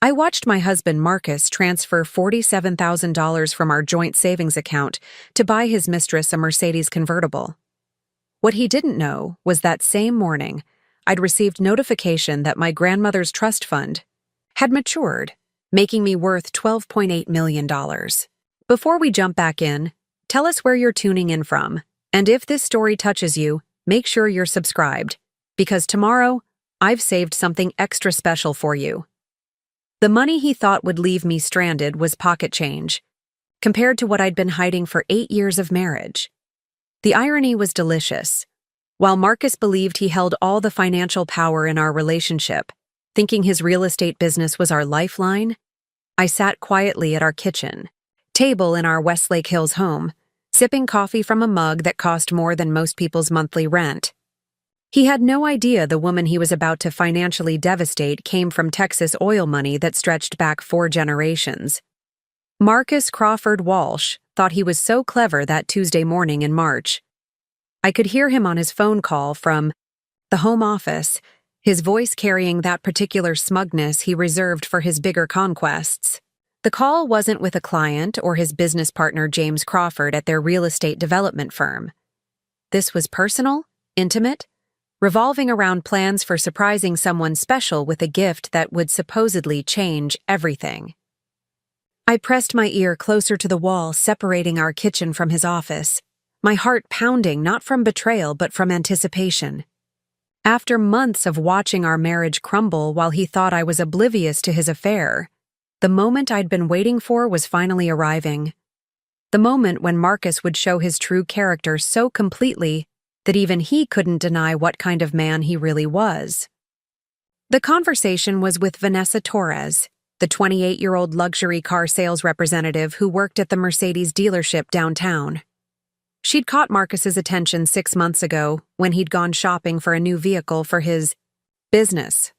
I watched my husband Marcus transfer $47,000 from our joint savings account to buy his mistress a Mercedes convertible. What he didn't know was that same morning, I'd received notification that my grandmother's trust fund had matured, making me worth $12.8 million. Before we jump back in, tell us where you're tuning in from, and if this story touches you, make sure you're subscribed, because tomorrow, I've saved something extra special for you. The money he thought would leave me stranded was pocket change, compared to what I'd been hiding for 8 years of marriage. The irony was delicious. While Marcus believed he held all the financial power in our relationship, thinking his real estate business was our lifeline, I sat quietly at our kitchen table in our Westlake Hills home, sipping coffee from a mug that cost more than most people's monthly rent. He had no idea the woman he was about to financially devastate came from Texas oil money that stretched back 4 generations. Marcus Crawford Walsh thought he was so clever that Tuesday morning in March. I could hear him on his phone call from the home office, his voice carrying that particular smugness he reserved for his bigger conquests. The call wasn't with a client or his business partner James Crawford at their real estate development firm. This was personal, intimate, revolving around plans for surprising someone special with a gift that would supposedly change everything. I pressed my ear closer to the wall separating our kitchen from his office, my heart pounding not from betrayal but from anticipation. After months of watching our marriage crumble while he thought I was oblivious to his affair, the moment I'd been waiting for was finally arriving. The moment when Marcus would show his true character so completely that even he couldn't deny what kind of man he really was. The conversation was with Vanessa Torres, the 28-year-old luxury car sales representative who worked at the Mercedes dealership downtown. She'd caught Marcus's attention 6 months ago when he'd gone shopping for a new vehicle for his business.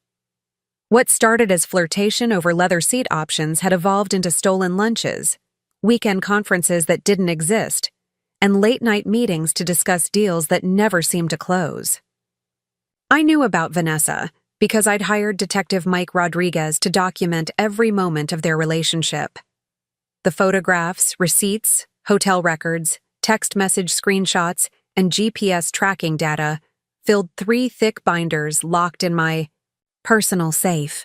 What started as flirtation over leather seat options had evolved into stolen lunches, weekend conferences that didn't exist, and late-night meetings to discuss deals that never seemed to close. I knew about Vanessa because I'd hired Detective Mike Rodriguez to document every moment of their relationship. The photographs, receipts, hotel records, text message screenshots, and GPS tracking data filled 3 thick binders locked in my personal safe.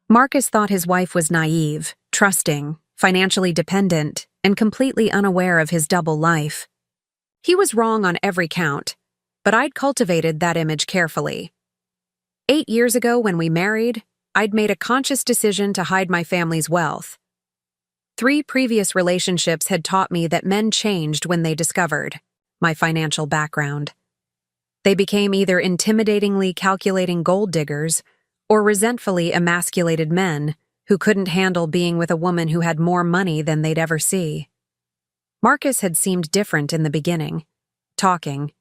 Marcus thought his wife was naive, trusting, financially dependent, and completely unaware of his double life. He was wrong on every count, but I'd cultivated that image carefully. 8 years ago when we married, I'd made a conscious decision to hide my family's wealth. 3 previous relationships had taught me that men changed when they discovered my financial background. They became either intimidatingly calculating gold diggers or resentfully emasculated men who couldn't handle being with a woman who had more money than they'd ever see. Marcus had seemed different in the beginning, talking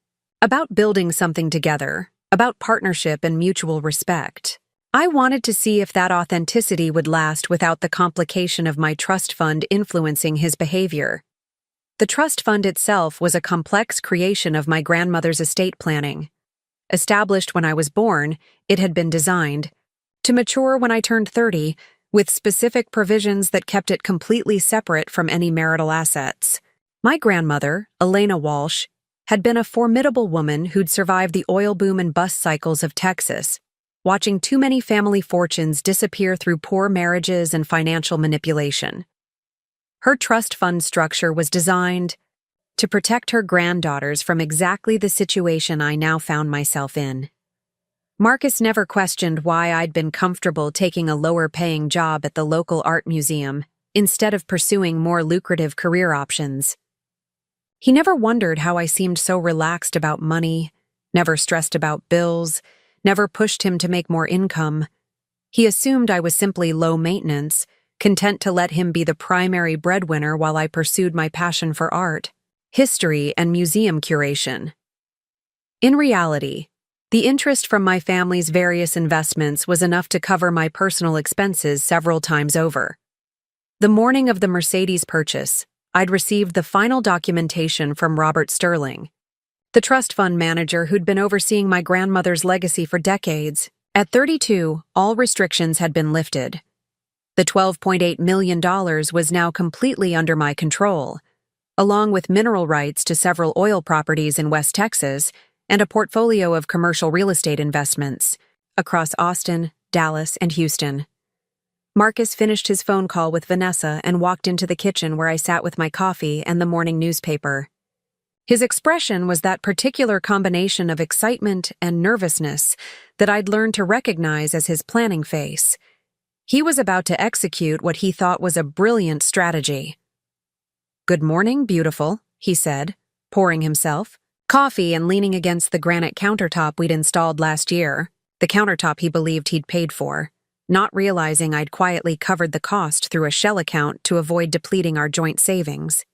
about building something together, about partnership and mutual respect. I wanted to see if that authenticity would last without the complication of my trust fund influencing his behavior. The trust fund itself was a complex creation of my grandmother's estate planning. Established when I was born, it had been designed to mature when I turned 30, with specific provisions that kept it completely separate from any marital assets. My grandmother, Elena Walsh, had been a formidable woman who'd survived the oil boom and bust cycles of Texas, watching too many family fortunes disappear through poor marriages and financial manipulation. Her trust fund structure was designed to protect her granddaughters from exactly the situation I now found myself in. Marcus never questioned why I'd been comfortable taking a lower-paying job at the local art museum instead of pursuing more lucrative career options. He never wondered how I seemed so relaxed about money, never stressed about bills, never pushed him to make more income. He assumed I was simply low maintenance, content to let him be the primary breadwinner while I pursued my passion for art, history, and museum curation. In reality, the interest from my family's various investments was enough to cover my personal expenses several times over. The morning of the Mercedes purchase, I'd received the final documentation from Robert Sterling, the trust fund manager who'd been overseeing my grandmother's legacy for decades. At 32, all restrictions had been lifted, The $12.8 million was now completely under my control, along with mineral rights to several oil properties in West Texas and a portfolio of commercial real estate investments across Austin, Dallas, and Houston. Marcus finished his phone call with Vanessa and walked into the kitchen where I sat with my coffee and the morning newspaper. His expression was that particular combination of excitement and nervousness that I'd learned to recognize as his planning face. He was about to execute what he thought was a brilliant strategy. "Good morning, beautiful," he said, pouring himself coffee and leaning against the granite countertop we'd installed last year, the countertop he believed he'd paid for, not realizing I'd quietly covered the cost through a shell account to avoid depleting our joint savings.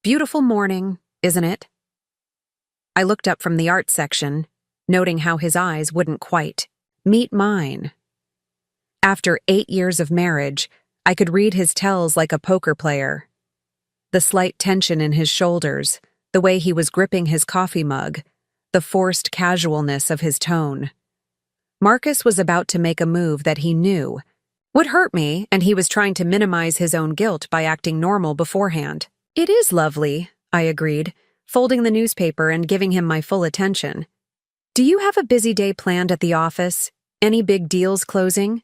"Beautiful morning, isn't it?" I looked up from the art section, noting how his eyes wouldn't quite meet mine. After 8 years of marriage, I could read his tells like a poker player. The slight tension in his shoulders, the way he was gripping his coffee mug, the forced casualness of his tone. Marcus was about to make a move that he knew would hurt me, and he was trying to minimize his own guilt by acting normal beforehand. "It is lovely," I agreed, folding the newspaper and giving him my full attention. "Do you have a busy day planned at the office? Any big deals closing?"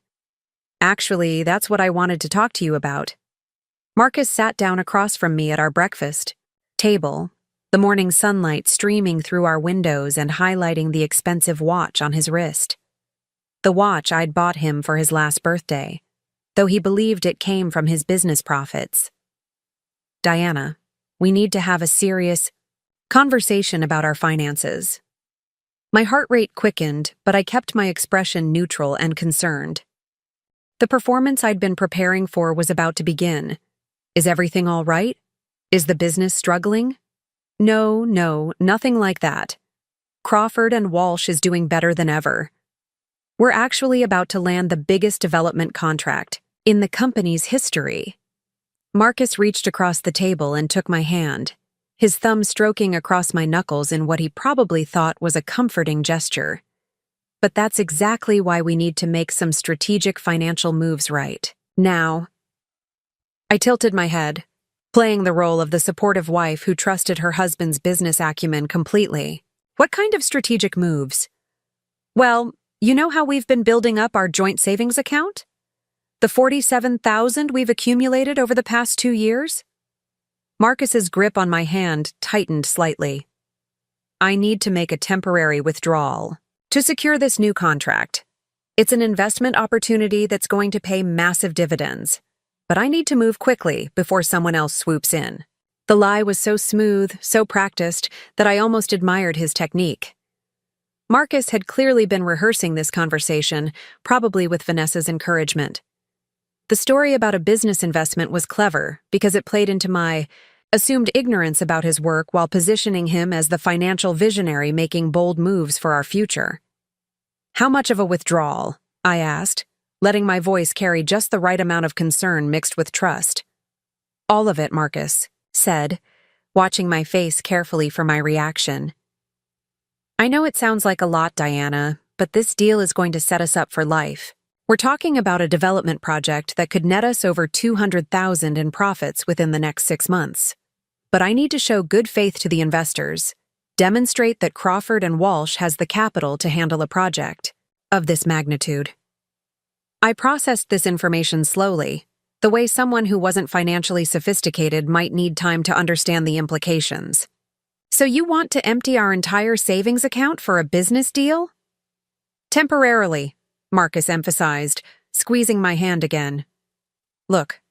"Actually, that's what I wanted to talk to you about." Marcus sat down across from me at our breakfast table, the morning sunlight streaming through our windows and highlighting the expensive watch on his wrist. The watch I'd bought him for his last birthday, though he believed it came from his business profits. "Diana, we need to have a serious conversation about our finances." My heart rate quickened, but I kept my expression neutral and concerned. The performance I'd been preparing for was about to begin. Is everything all right? Is the business struggling? No, nothing like that. Crawford and Walsh is doing better than ever. We're actually about to land the biggest development contract in the company's history. Marcus reached across the table and took my hand, his thumb stroking across my knuckles in what he probably thought was a comforting gesture. But that's exactly why we need to make some strategic financial moves right now. I tilted my head, playing the role of the supportive wife who trusted her husband's business acumen completely. "What kind of strategic moves?" "Well, you know how we've been building up our joint savings account? The $47,000 we've accumulated over the past 2 years? Marcus's grip on my hand tightened slightly. "I need to make a temporary withdrawal to secure this new contract. It's an investment opportunity that's going to pay massive dividends. But I need to move quickly before someone else swoops in." The lie was so smooth, so practiced, that I almost admired his technique. Marcus had clearly been rehearsing this conversation, probably with Vanessa's encouragement. The story about a business investment was clever because it played into my assumed ignorance about his work while positioning him as the financial visionary making bold moves for our future. "How much of a withdrawal?" I asked, letting my voice carry just the right amount of concern mixed with trust. "All of it," Marcus said, watching my face carefully for my reaction. "I know it sounds like a lot, Diana, but this deal is going to set us up for life. We're talking about a development project that could net us over $200,000 in profits within the next 6 months. But I need to show good faith to the investors, demonstrate that Crawford and Walsh has the capital to handle a project of this magnitude." I processed this information slowly, the way someone who wasn't financially sophisticated might need time to understand the implications. "So you want to empty our entire savings account for a business deal?" "Temporarily," Marcus emphasized, squeezing my hand again. "Look,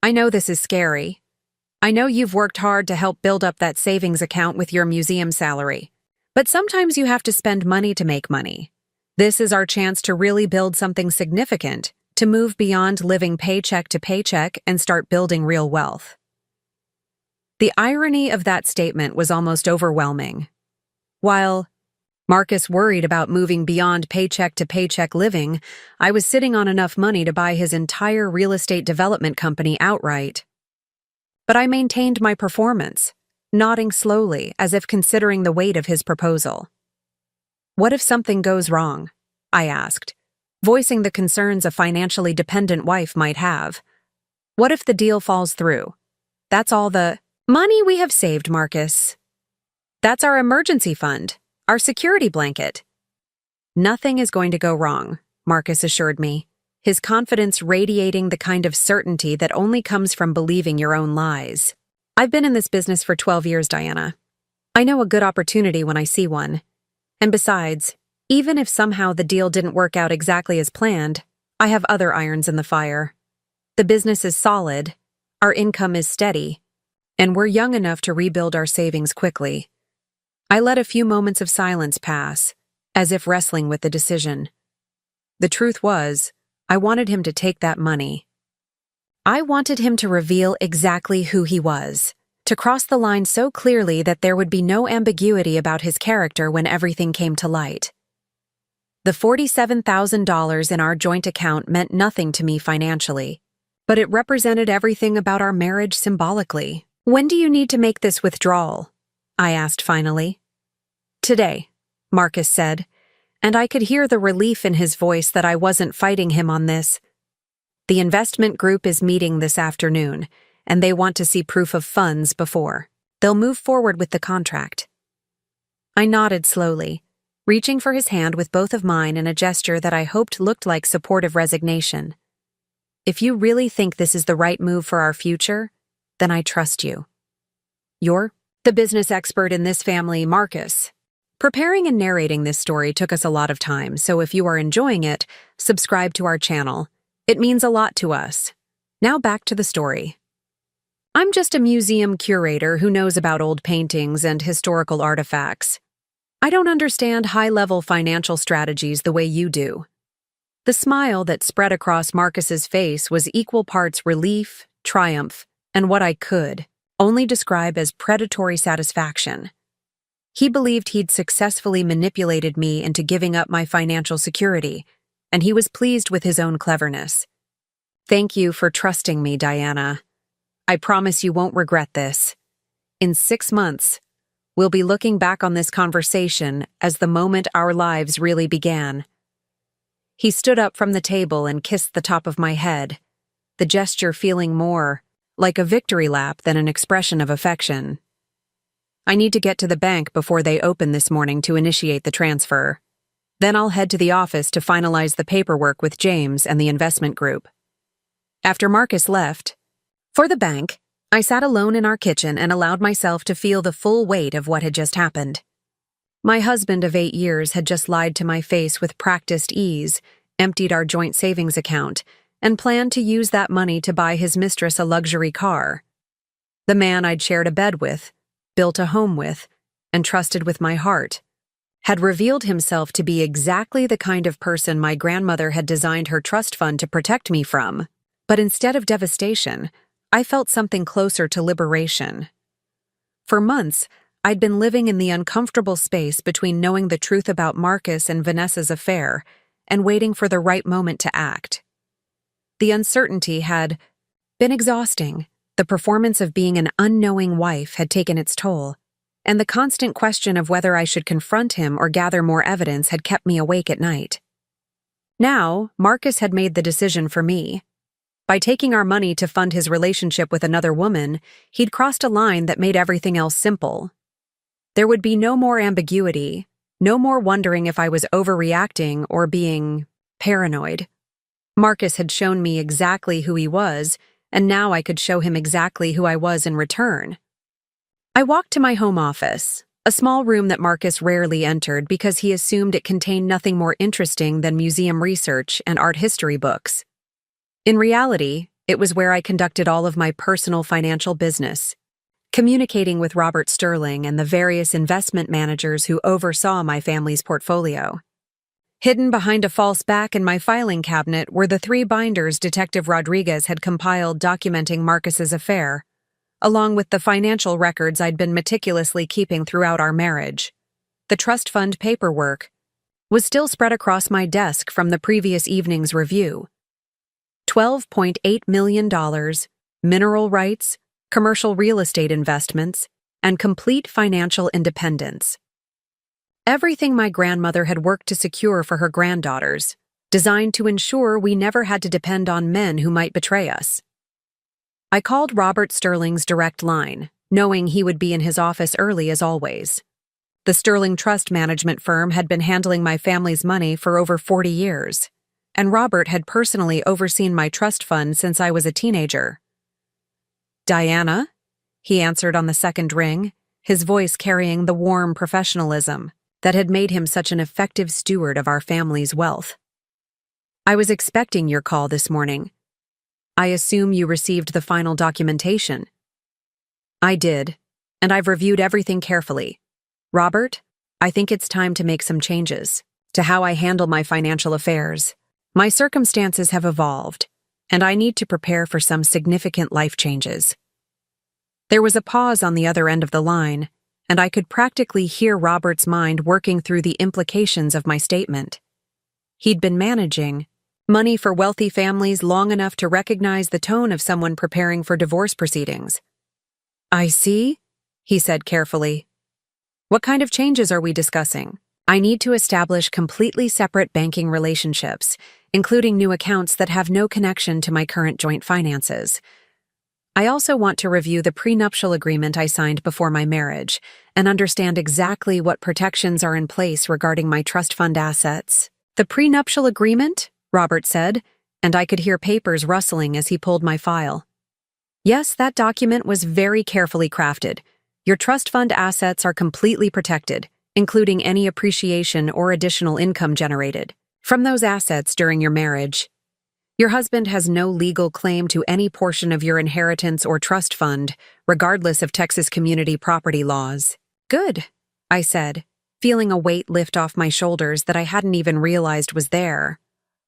I know this is scary. I know you've worked hard to help build up that savings account with your museum salary. But sometimes you have to spend money to make money. This is our chance to really build something significant, to move beyond living paycheck to paycheck and start building real wealth." The irony of that statement was almost overwhelming. While Marcus worried about moving beyond paycheck to paycheck living, I was sitting on enough money to buy his entire real estate development company outright. But I maintained my performance, nodding slowly as if considering the weight of his proposal. "What if something goes wrong?" I asked, voicing the concerns a financially dependent wife might have. What if the deal falls through? That's all the money we have saved, Marcus. That's our emergency fund, our security blanket. Nothing is going to go wrong, Marcus assured me, his confidence radiating the kind of certainty that only comes from believing your own lies. I've been in this business for 12 years, Diana. I know a good opportunity when I see one. And besides, even if somehow the deal didn't work out exactly as planned, I have other irons in the fire. The business is solid, our income is steady, and we're young enough to rebuild our savings quickly. I let a few moments of silence pass, as if wrestling with the decision. The truth was, I wanted him to take that money. I wanted him to reveal exactly who he was, to cross the line so clearly that there would be no ambiguity about his character when everything came to light. The $47,000 in our joint account meant nothing to me financially, but it represented everything about our marriage symbolically. When do you need to make this withdrawal? I asked finally. Today, Marcus said, and I could hear the relief in his voice that I wasn't fighting him on this. The investment group is meeting this afternoon, and they want to see proof of funds before they'll move forward with the contract. I nodded slowly, reaching for his hand with both of mine in a gesture that I hoped looked like supportive resignation. If you really think this is the right move for our future, then I trust you. You're the business expert in this family, Marcus. Preparing and narrating this story took us a lot of time, so if you are enjoying it, subscribe to our channel. It means a lot to us. Now back to the story. I'm just a museum curator who knows about old paintings and historical artifacts. I don't understand high-level financial strategies the way you do. The smile that spread across Marcus's face was equal parts relief, triumph, and what I could only describe as predatory satisfaction. He believed he'd successfully manipulated me into giving up my financial security, and he was pleased with his own cleverness. Thank you for trusting me, Diana. I promise you won't regret this. In 6 months, we'll be looking back on this conversation as the moment our lives really began. He stood up from the table and kissed the top of my head, the gesture feeling more like a victory lap than an expression of affection. I need to get to the bank before they open this morning to initiate the transfer. Then I'll head to the office to finalize the paperwork with James and the investment group. After Marcus left, for the bank, I sat alone in our kitchen and allowed myself to feel the full weight of what had just happened. My husband of 8 years had just lied to my face with practiced ease, emptied our joint savings account, and planned to use that money to buy his mistress a luxury car. The man I'd shared a bed with, built a home with, and trusted with my heart, had revealed himself to be exactly the kind of person my grandmother had designed her trust fund to protect me from. But instead of devastation, I felt something closer to liberation. For months, I'd been living in the uncomfortable space between knowing the truth about Marcus and Vanessa's affair and waiting for the right moment to act. The uncertainty had been exhausting. The performance of being an unknowing wife had taken its toll, and the constant question of whether I should confront him or gather more evidence had kept me awake at night. Now, Marcus had made the decision for me. By taking our money to fund his relationship with another woman, he'd crossed a line that made everything else simple. There would be no more ambiguity, no more wondering if I was overreacting or being paranoid. Marcus had shown me exactly who he was, and now I could show him exactly who I was in return. I walked to my home office, a small room that Marcus rarely entered because he assumed it contained nothing more interesting than museum research and art history books. In reality, it was where I conducted all of my personal financial business, communicating with Robert Sterling and the various investment managers who oversaw my family's portfolio. Hidden behind a false back in my filing cabinet were the 3 binders Detective Rodriguez had compiled documenting Marcus's affair, along with the financial records I'd been meticulously keeping throughout our marriage. The trust fund paperwork was still spread across my desk from the previous evening's review. $12.8 million, mineral rights, commercial real estate investments, and complete financial independence. Everything my grandmother had worked to secure for her granddaughters, designed to ensure we never had to depend on men who might betray us. I called Robert Sterling's direct line, knowing he would be in his office early as always. The Sterling Trust Management firm had been handling my family's money for over 40 years, and Robert had personally overseen my trust fund since I was a teenager. "Diana?" he answered on the second ring, his voice carrying the warm professionalism that had made him such an effective steward of our family's wealth. "I was expecting your call this morning. I assume you received the final documentation." "I did, and I've reviewed everything carefully. Robert, I think it's time to make some changes to how I handle my financial affairs. My circumstances have evolved, and I need to prepare for some significant life changes." There was a pause on the other end of the line, and I could practically hear Robert's mind working through the implications of my statement. He'd been managing money for wealthy families long enough to recognize the tone of someone preparing for divorce proceedings. "I see," he said carefully. "What kind of changes are we discussing?" "I need to establish completely separate banking relationships, including new accounts that have no connection to my current joint finances. I also want to review the prenuptial agreement I signed before my marriage and understand exactly what protections are in place regarding my trust fund assets." "The prenuptial agreement?" Robert said, and I could hear papers rustling as he pulled my file. "Yes, that document was very carefully crafted. Your trust fund assets are completely protected, including any appreciation or additional income generated from those assets during your marriage. Your husband has no legal claim to any portion of your inheritance or trust fund, regardless of Texas community property laws." "Good," I said, feeling a weight lift off my shoulders that I hadn't even realized was there.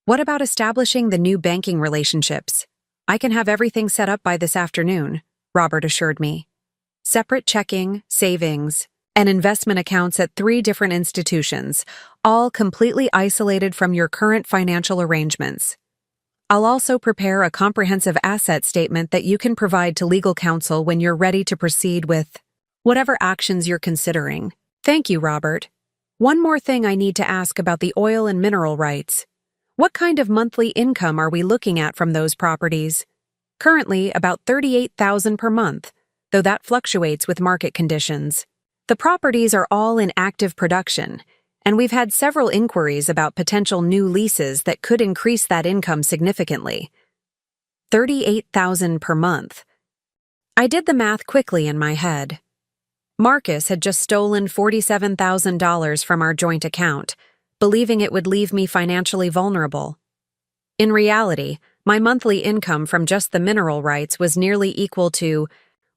"What about establishing the new banking relationships?" "I can have everything set up by this afternoon," Robert assured me. "Separate checking, savings, and investment accounts at 3 different institutions, all completely isolated from your current financial arrangements. I'll also prepare a comprehensive asset statement that you can provide to legal counsel when you're ready to proceed with whatever actions you're considering." "Thank you, Robert. One more thing I need to ask about the oil and mineral rights. What kind of monthly income are we looking at from those properties?" "Currently, about $38,000 per month, though that fluctuates with market conditions. The properties are all in active production, and we've had several inquiries about potential new leases that could increase that income significantly." $38,000 per month. I did the math quickly in my head. Marcus had just stolen $47,000 from our joint account, believing it would leave me financially vulnerable. In reality, my monthly income from just the mineral rights was nearly equal to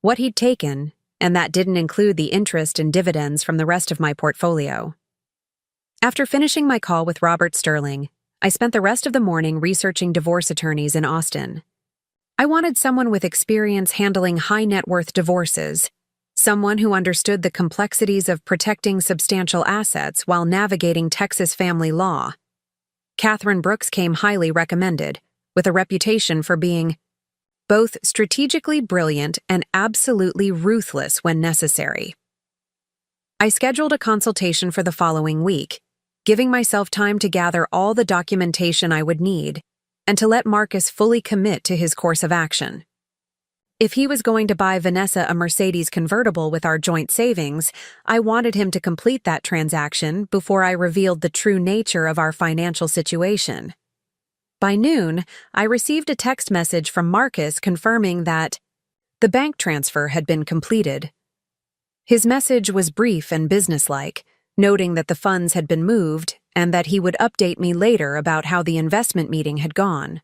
what he'd taken, and that didn't include the interest and dividends from the rest of my portfolio. After finishing my call with Robert Sterling, I spent the rest of the morning researching divorce attorneys in Austin. I wanted someone with experience handling high-net-worth divorces, someone who understood the complexities of protecting substantial assets while navigating Texas family law. Catherine Brooks came highly recommended, with a reputation for being both strategically brilliant and absolutely ruthless when necessary. I scheduled a consultation for the following week, giving myself time to gather all the documentation I would need and to let Marcus fully commit to his course of action. If he was going to buy Vanessa a Mercedes convertible with our joint savings, I wanted him to complete that transaction before I revealed the true nature of our financial situation. By noon, I received a text message from Marcus confirming that the bank transfer had been completed. His message was brief and businesslike, noting that the funds had been moved and that he would update me later about how the investment meeting had gone.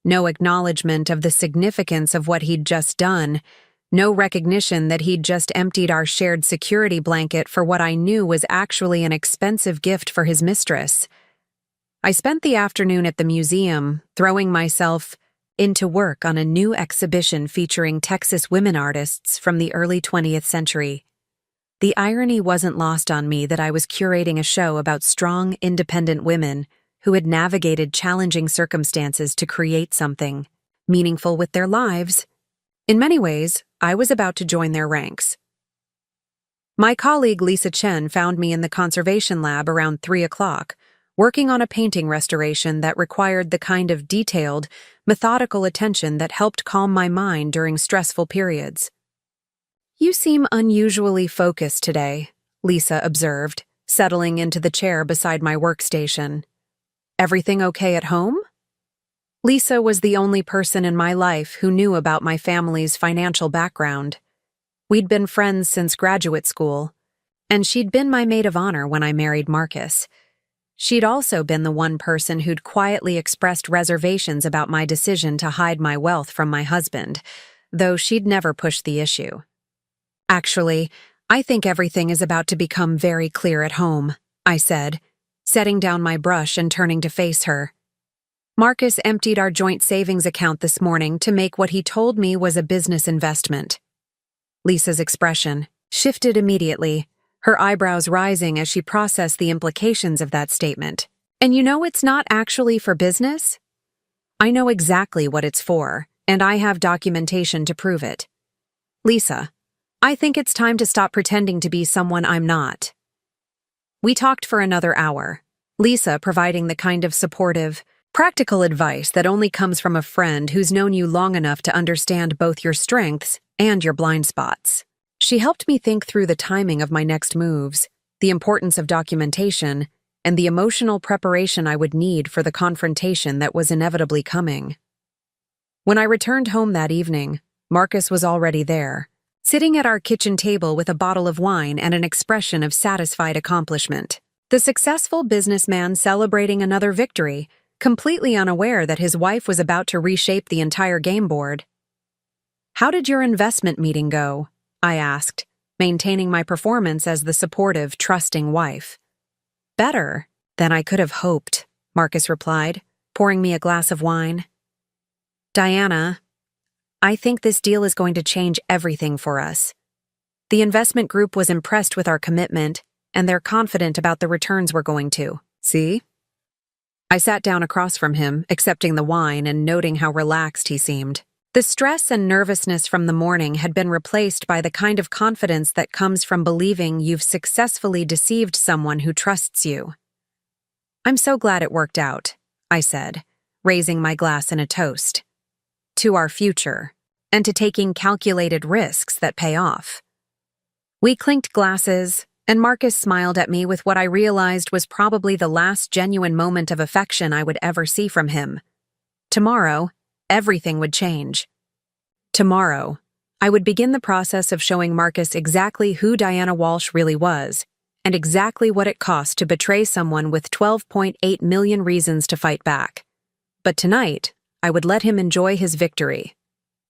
No acknowledgement of the significance of what he'd just done, no recognition that he'd just emptied our shared security blanket for what I knew was actually an expensive gift for his mistress. I spent the afternoon at the museum, throwing myself into work on a new exhibition featuring Texas women artists from the early 20th century. The irony wasn't lost on me that I was curating a show about strong, independent women who had navigated challenging circumstances to create something meaningful with their lives. In many ways, I was about to join their ranks. My colleague Lisa Chen found me in the conservation lab around 3 o'clock, working on a painting restoration that required the kind of detailed, methodical attention that helped calm my mind during stressful periods. "You seem unusually focused today," Lisa observed, settling into the chair beside my workstation. "Everything okay at home?" Lisa was the only person in my life who knew about my family's financial background. We'd been friends since graduate school, and she'd been my maid of honor when I married Marcus. She'd also been the one person who'd quietly expressed reservations about my decision to hide my wealth from my husband, though she'd never pushed the issue. "Actually, I think everything is about to become very clear at home," I said, setting down my brush and turning to face her. "Marcus emptied our joint savings account this morning to make what he told me was a business investment." Lisa's expression shifted immediately, her eyebrows rising as she processed the implications of that statement. "And you know it's not actually for business?" "I know exactly what it's for, and I have documentation to prove it." "Lisa, I think it's time to stop pretending to be someone I'm not." We talked for another hour, Lisa providing the kind of supportive, practical advice that only comes from a friend who's known you long enough to understand both your strengths and your blind spots. She helped me think through the timing of my next moves, the importance of documentation, and the emotional preparation I would need for the confrontation that was inevitably coming. When I returned home that evening, Marcus was already there, sitting at our kitchen table with a bottle of wine and an expression of satisfied accomplishment. The successful businessman celebrating another victory, completely unaware that his wife was about to reshape the entire game board. "How did your investment meeting go?" I asked, maintaining my performance as the supportive, trusting wife. "Better than I could have hoped," Marcus replied, pouring me a glass of wine. "Diana, I think this deal is going to change everything for us. The investment group was impressed with our commitment, and they're confident about the returns we're going to. See?" I sat down across from him, accepting the wine and noting how relaxed he seemed. The stress and nervousness from the morning had been replaced by the kind of confidence that comes from believing you've successfully deceived someone who trusts you. "I'm so glad it worked out," I said, raising my glass in a toast. "To our future, and to taking calculated risks that pay off." We clinked glasses, and Marcus smiled at me with what I realized was probably the last genuine moment of affection I would ever see from him. Tomorrow, everything would change. Tomorrow, I would begin the process of showing Marcus exactly who Diana Walsh really was, and exactly what it cost to betray someone with 12.8 million reasons to fight back. But tonight, I would let him enjoy his victory.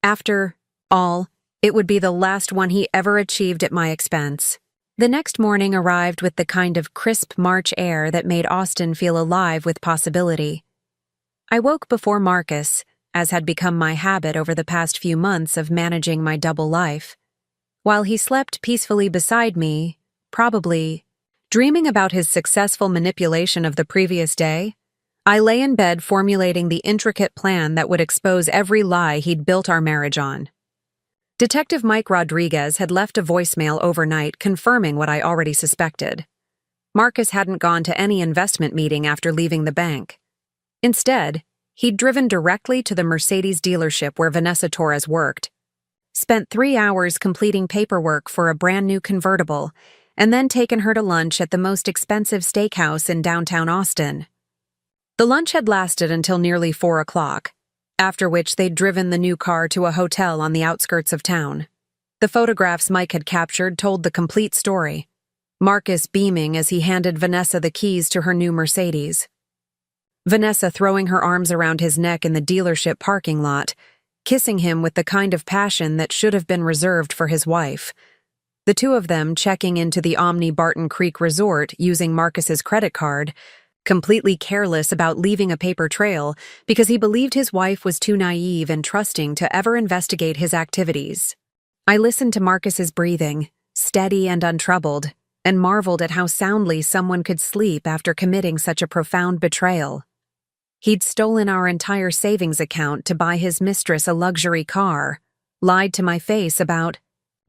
After all, it would be the last one he ever achieved at my expense. The next morning arrived with the kind of crisp March air that made Austin feel alive with possibility. I woke before Marcus, as had become my habit over the past few months of managing my double life. While he slept peacefully beside me, probably dreaming about his successful manipulation of the previous day, I lay in bed formulating the intricate plan that would expose every lie he'd built our marriage on. Detective Mike Rodriguez had left a voicemail overnight confirming what I already suspected. Marcus hadn't gone to any investment meeting after leaving the bank. Instead, he'd driven directly to the Mercedes dealership where Vanessa Torres worked, spent 3 hours completing paperwork for a brand new convertible, and then taken her to lunch at the most expensive steakhouse in downtown Austin. The lunch had lasted until nearly 4 o'clock, after which they'd driven the new car to a hotel on the outskirts of town. The photographs Mike had captured told the complete story, Marcus beaming as he handed Vanessa the keys to her new Mercedes. Vanessa throwing her arms around his neck in the dealership parking lot, kissing him with the kind of passion that should have been reserved for his wife. The two of them checking into the Omni Barton Creek Resort using Marcus's credit card, completely careless about leaving a paper trail because he believed his wife was too naive and trusting to ever investigate his activities. I listened to Marcus's breathing, steady and untroubled, and marveled at how soundly someone could sleep after committing such a profound betrayal. He'd stolen our entire savings account to buy his mistress a luxury car, lied to my face about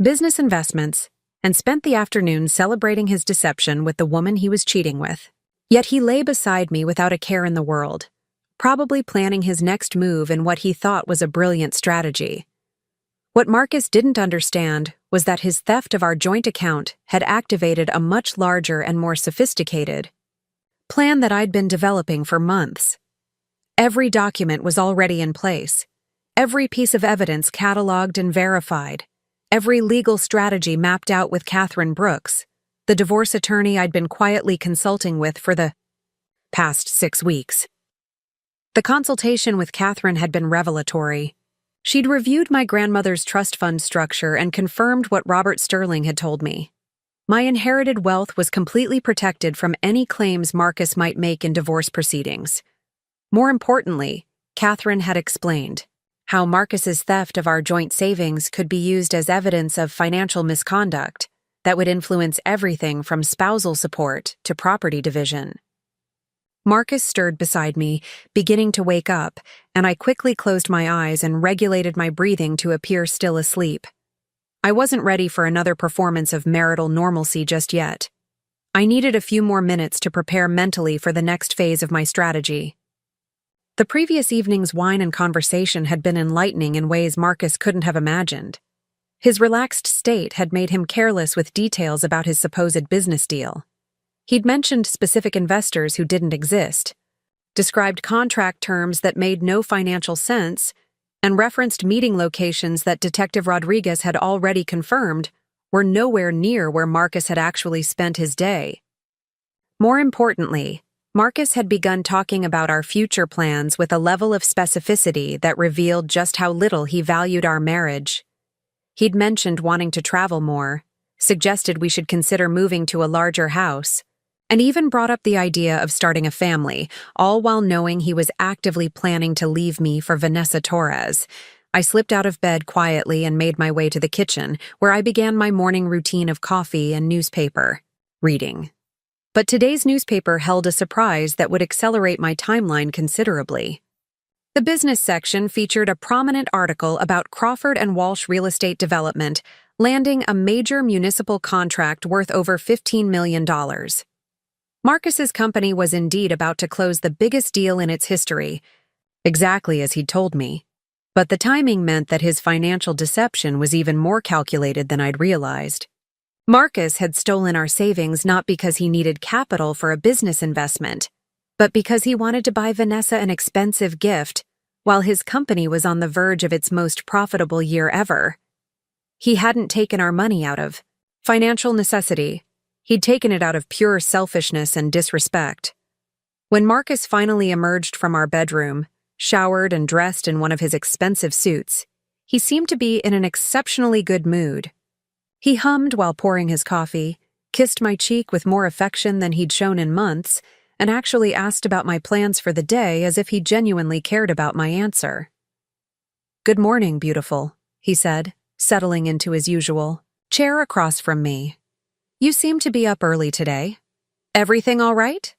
business investments, and spent the afternoon celebrating his deception with the woman he was cheating with. Yet he lay beside me without a care in the world, probably planning his next move in what he thought was a brilliant strategy. What Marcus didn't understand was that his theft of our joint account had activated a much larger and more sophisticated plan that I'd been developing for months. Every document was already in place, every piece of evidence cataloged and verified, every legal strategy mapped out with Catherine Brooks, the divorce attorney I'd been quietly consulting with for the past 6 weeks. The consultation with Catherine had been revelatory. She'd reviewed my grandmother's trust fund structure and confirmed what Robert Sterling had told me. My inherited wealth was completely protected from any claims Marcus might make in divorce proceedings. More importantly, Catherine had explained how Marcus's theft of our joint savings could be used as evidence of financial misconduct that would influence everything from spousal support to property division. Marcus stirred beside me, beginning to wake up, and I quickly closed my eyes and regulated my breathing to appear still asleep. I wasn't ready for another performance of marital normalcy just yet. I needed a few more minutes to prepare mentally for the next phase of my strategy. The previous evening's wine and conversation had been enlightening in ways Marcus couldn't have imagined. His relaxed state had made him careless with details about his supposed business deal. He'd mentioned specific investors who didn't exist, described contract terms that made no financial sense, and referenced meeting locations that Detective Rodriguez had already confirmed were nowhere near where Marcus had actually spent his day. More importantly, Marcus had begun talking about our future plans with a level of specificity that revealed just how little he valued our marriage. He'd mentioned wanting to travel more, suggested we should consider moving to a larger house, and even brought up the idea of starting a family, all while knowing he was actively planning to leave me for Vanessa Torres. I slipped out of bed quietly and made my way to the kitchen, where I began my morning routine of coffee and newspaper reading. But today's newspaper held a surprise that would accelerate my timeline considerably. The business section featured a prominent article about Crawford and Walsh Real Estate Development landing a major municipal contract worth over $15 million. Marcus's company was indeed about to close the biggest deal in its history, exactly as he'd told me. But the timing meant that his financial deception was even more calculated than I'd realized. Marcus had stolen our savings not because he needed capital for a business investment, but because he wanted to buy Vanessa an expensive gift while his company was on the verge of its most profitable year ever. He hadn't taken our money out of financial necessity. He'd taken it out of pure selfishness and disrespect. When Marcus finally emerged from our bedroom, showered and dressed in one of his expensive suits, he seemed to be in an exceptionally good mood. He hummed while pouring his coffee, kissed my cheek with more affection than he'd shown in months, and actually asked about my plans for the day as if he genuinely cared about my answer. "Good morning, beautiful," he said, settling into his usual chair across from me. "You seem to be up early today. Everything all right?"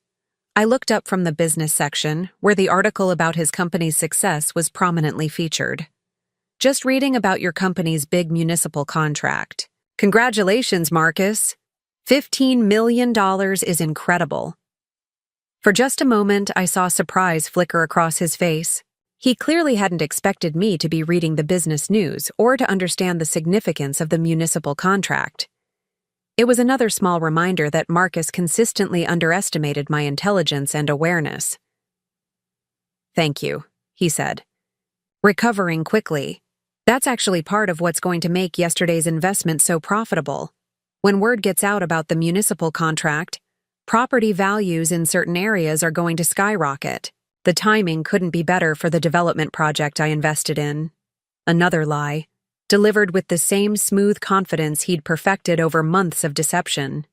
I looked up from the business section, where the article about his company's success was prominently featured. "Just reading about your company's big municipal contract. Congratulations, Marcus. $15 million is incredible." For just a moment, I saw surprise flicker across his face. He clearly hadn't expected me to be reading the business news or to understand the significance of the municipal contract. It was another small reminder that Marcus consistently underestimated my intelligence and awareness. "Thank you," he said, recovering quickly. "That's actually part of what's going to make yesterday's investment so profitable. When word gets out about the municipal contract, property values in certain areas are going to skyrocket. The timing couldn't be better for the development project I invested in." Another lie, delivered with the same smooth confidence he'd perfected over months of deception.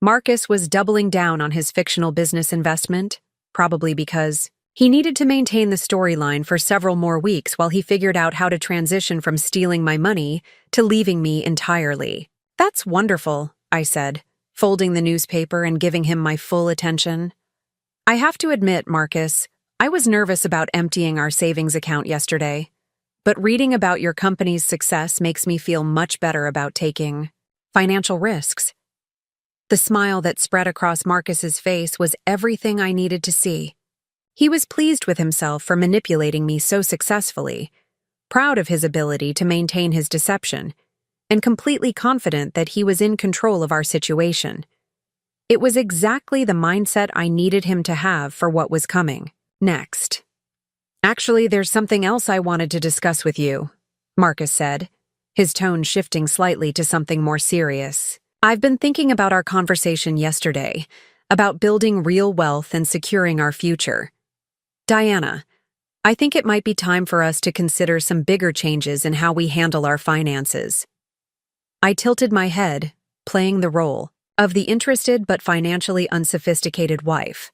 Marcus was doubling down on his fictional business investment, probably because he needed to maintain the storyline for several more weeks while he figured out how to transition from stealing my money to leaving me entirely. "That's wonderful," I said, folding the newspaper and giving him my full attention. "I have to admit, Marcus, I was nervous about emptying our savings account yesterday. But reading about your company's success makes me feel much better about taking financial risks." The smile that spread across Marcus's face was everything I needed to see. He was pleased with himself for manipulating me so successfully, proud of his ability to maintain his deception, and completely confident that he was in control of our situation. It was exactly the mindset I needed him to have for what was coming next. "Actually, there's something else I wanted to discuss with you," Marcus said, his tone shifting slightly to something more serious. "I've been thinking about our conversation yesterday, about building real wealth and securing our future. Diana, I think it might be time for us to consider some bigger changes in how we handle our finances." I tilted my head, playing the role of the interested but financially unsophisticated wife.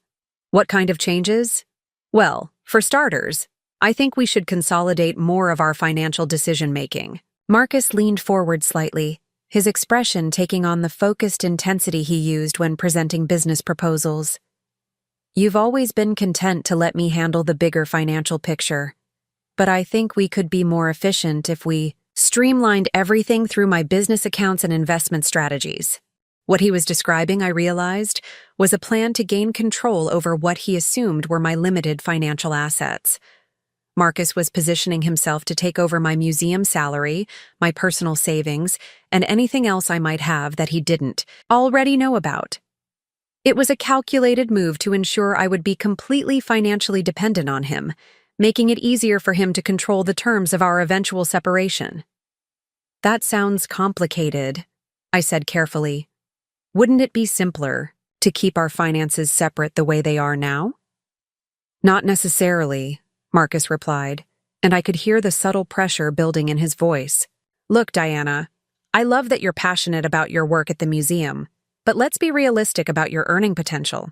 "What kind of changes?" "Well, for starters, I think we should consolidate more of our financial decision-making." Marcus leaned forward slightly, his expression taking on the focused intensity he used when presenting business proposals. "You've always been content to let me handle the bigger financial picture, but I think we could be more efficient if we streamlined everything through my business accounts and investment strategies." What he was describing, I realized, was a plan to gain control over what he assumed were my limited financial assets. Marcus was positioning himself to take over my museum salary, my personal savings, and anything else I might have that he didn't already know about. It was a calculated move to ensure I would be completely financially dependent on him, making it easier for him to control the terms of our eventual separation. "That sounds complicated," I said carefully. "Wouldn't it be simpler to keep our finances separate the way they are now?" "Not necessarily," Marcus replied, and I could hear the subtle pressure building in his voice. "Look, Diana, I love that you're passionate about your work at the museum, but let's be realistic about your earning potential.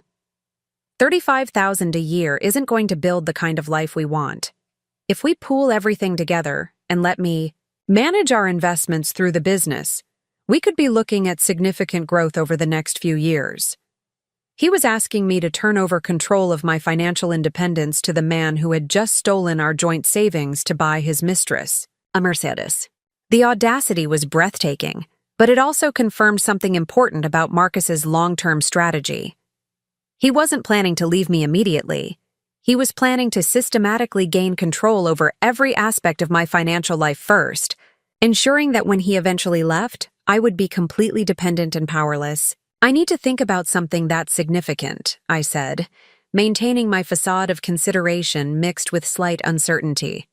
$35,000 a year isn't going to build the kind of life we want. If we pool everything together and let me manage our investments through the business, we could be looking at significant growth over the next few years." He was asking me to turn over control of my financial independence to the man who had just stolen our joint savings to buy his mistress, a Mercedes. The audacity was breathtaking, but it also confirmed something important about Marcus's long-term strategy. He wasn't planning to leave me immediately. He was planning to systematically gain control over every aspect of my financial life first, ensuring that when he eventually left, I would be completely dependent and powerless. "I need to think about something that's significant," I said, maintaining my facade of consideration mixed with slight uncertainty.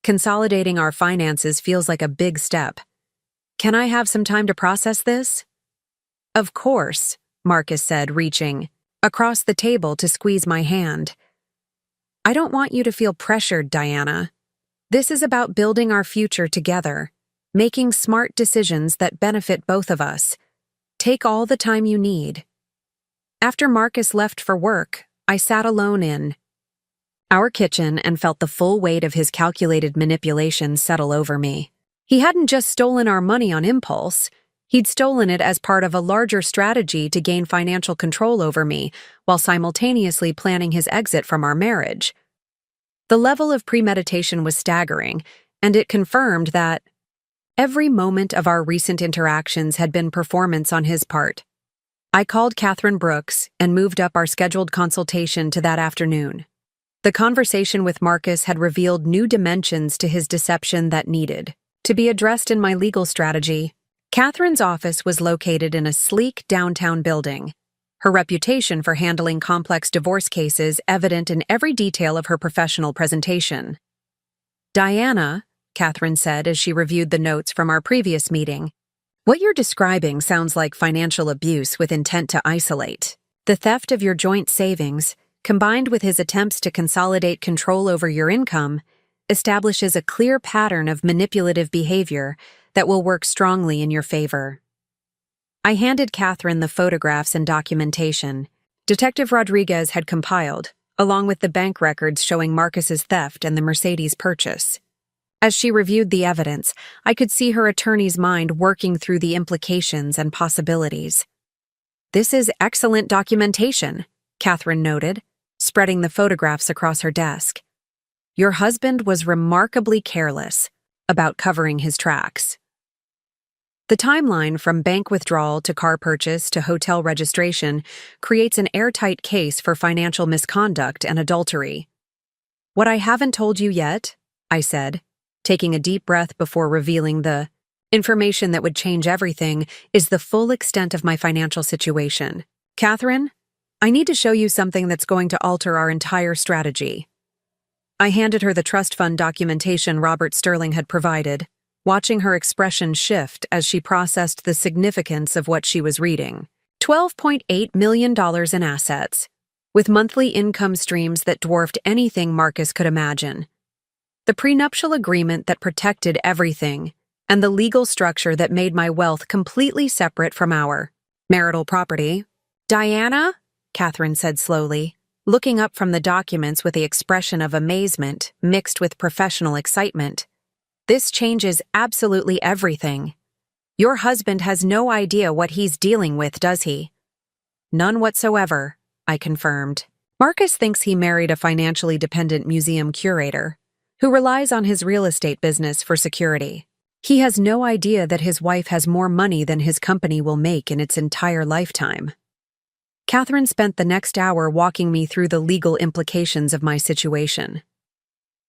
"Consolidating our finances feels like a big step. Can I have some time to process this?" "Of course," Marcus said, reaching across the table to squeeze my hand. "I don't want you to feel pressured, Diana. This is about building our future together, making smart decisions that benefit both of us. Take all the time you need." After Marcus left for work, I sat alone in our kitchen and felt the full weight of his calculated manipulation settle over me. He hadn't just stolen our money on impulse. He'd stolen it as part of a larger strategy to gain financial control over me, while simultaneously planning his exit from our marriage. The level of premeditation was staggering, and it confirmed that every moment of our recent interactions had been performance on his part. I called Catherine Brooks and moved up our scheduled consultation to that afternoon. The conversation with Marcus had revealed new dimensions to his deception that needed to be addressed in my legal strategy. Catherine's office was located in a sleek downtown building, her reputation for handling complex divorce cases evident in every detail of her professional presentation. "Diana," Catherine said as she reviewed the notes from our previous meeting, "what you're describing sounds like financial abuse with intent to isolate. The theft of your joint savings, combined with his attempts to consolidate control over your income, establishes a clear pattern of manipulative behavior that will work strongly in your favor." I handed Catherine the photographs and documentation Detective Rodriguez had compiled, along with the bank records showing Marcus's theft and the Mercedes purchase. As she reviewed the evidence, I could see her attorney's mind working through the implications and possibilities. "This is excellent documentation," Catherine noted, spreading the photographs across her desk. "Your husband was remarkably careless about covering his tracks." The timeline from bank withdrawal to car purchase to hotel registration creates an airtight case for financial misconduct and adultery. "What I haven't told you yet," I said, taking a deep breath before revealing the information that would change everything, "is the full extent of my financial situation. Catherine, I need to show you something that's going to alter our entire strategy." I handed her the trust fund documentation Robert Sterling had provided, watching her expression shift as she processed the significance of what she was reading. $12.8 million in assets, with monthly income streams that dwarfed anything Marcus could imagine. The prenuptial agreement that protected everything, and the legal structure that made my wealth completely separate from our marital property. "Diana," Catherine said slowly, looking up from the documents with the expression of amazement mixed with professional excitement, "this changes absolutely everything. Your husband has no idea what he's dealing with, does he?" "None whatsoever," I confirmed. "Marcus thinks he married a financially dependent museum curator who relies on his real estate business for security. He has no idea that his wife has more money than his company will make in its entire lifetime." Catherine spent the next hour walking me through the legal implications of my situation.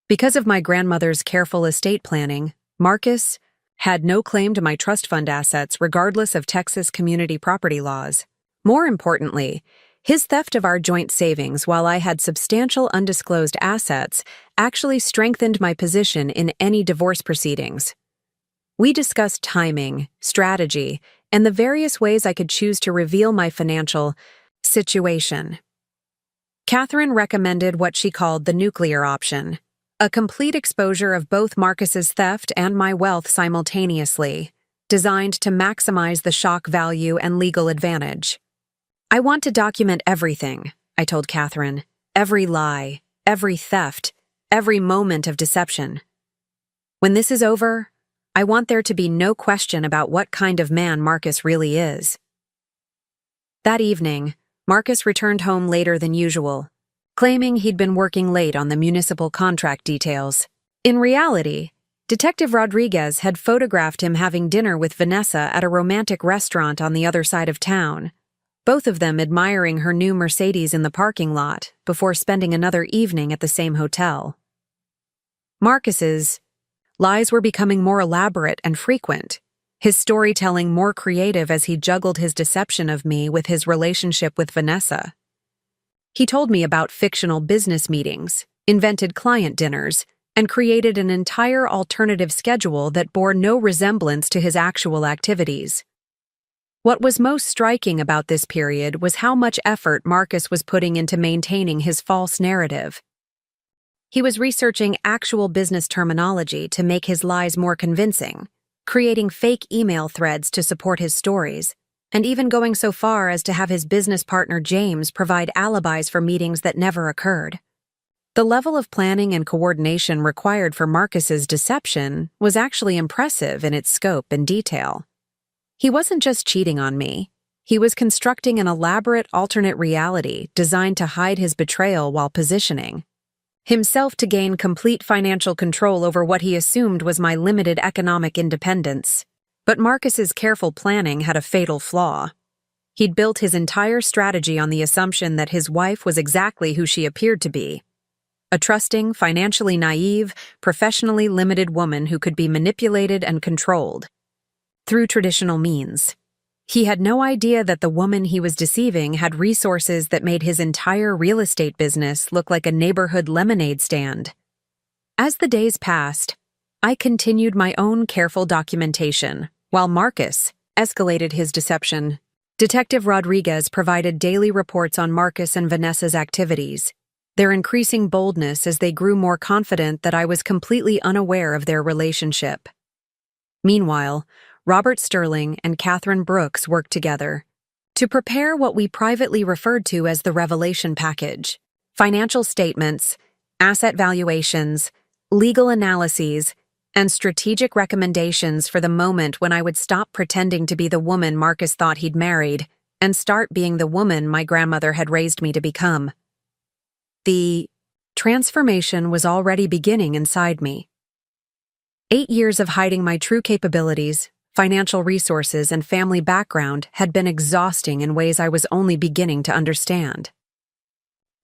Because of my grandmother's careful estate planning, Marcus had no claim to my trust fund assets regardless of Texas community property laws. More importantly, his theft of our joint savings while I had substantial undisclosed assets actually strengthened my position in any divorce proceedings. We discussed timing, strategy, and the various ways I could choose to reveal my financial situation. Catherine recommended what she called the nuclear option, a complete exposure of both Marcus's theft and my wealth simultaneously, designed to maximize the shock value and legal advantage. "I want to document everything," I told Catherine. "Every lie, every theft, every moment of deception. When this is over, I want there to be no question about what kind of man Marcus really is." That evening, Marcus returned home later than usual, claiming he'd been working late on the municipal contract details. In reality, Detective Rodriguez had photographed him having dinner with Vanessa at a romantic restaurant on the other side of town, both of them admiring her new Mercedes in the parking lot before spending another evening at the same hotel. Marcus's lies were becoming more elaborate and frequent, his storytelling more creative as he juggled his deception of me with his relationship with Vanessa. He told me about fictional business meetings, invented client dinners, and created an entire alternative schedule that bore no resemblance to his actual activities. What was most striking about this period was how much effort Marcus was putting into maintaining his false narrative. He was researching actual business terminology to make his lies more convincing, creating fake email threads to support his stories, and even going so far as to have his business partner James provide alibis for meetings that never occurred. The level of planning and coordination required for Marcus's deception was actually impressive in its scope and detail. He wasn't just cheating on me. He was constructing an elaborate alternate reality designed to hide his betrayal while positioning himself to gain complete financial control over what he assumed was my limited economic independence. But Marcus's careful planning had a fatal flaw. He'd built his entire strategy on the assumption that his wife was exactly who she appeared to be, a trusting, financially naive, professionally limited woman who could be manipulated and controlled through traditional means. He had no idea that the woman he was deceiving had resources that made his entire real estate business look like a neighborhood lemonade stand. As the days passed, I continued my own careful documentation, while Marcus escalated his deception. Detective Rodriguez provided daily reports on Marcus and Vanessa's activities, their increasing boldness as they grew more confident that I was completely unaware of their relationship. Meanwhile, Robert Sterling and Catherine Brooks worked together to prepare what we privately referred to as the revelation package: financial statements, asset valuations, legal analyses, and strategic recommendations for the moment when I would stop pretending to be the woman Marcus thought he'd married and start being the woman my grandmother had raised me to become. The transformation was already beginning inside me. 8 years of hiding my true capabilities financial resources, and family background had been exhausting in ways I was only beginning to understand.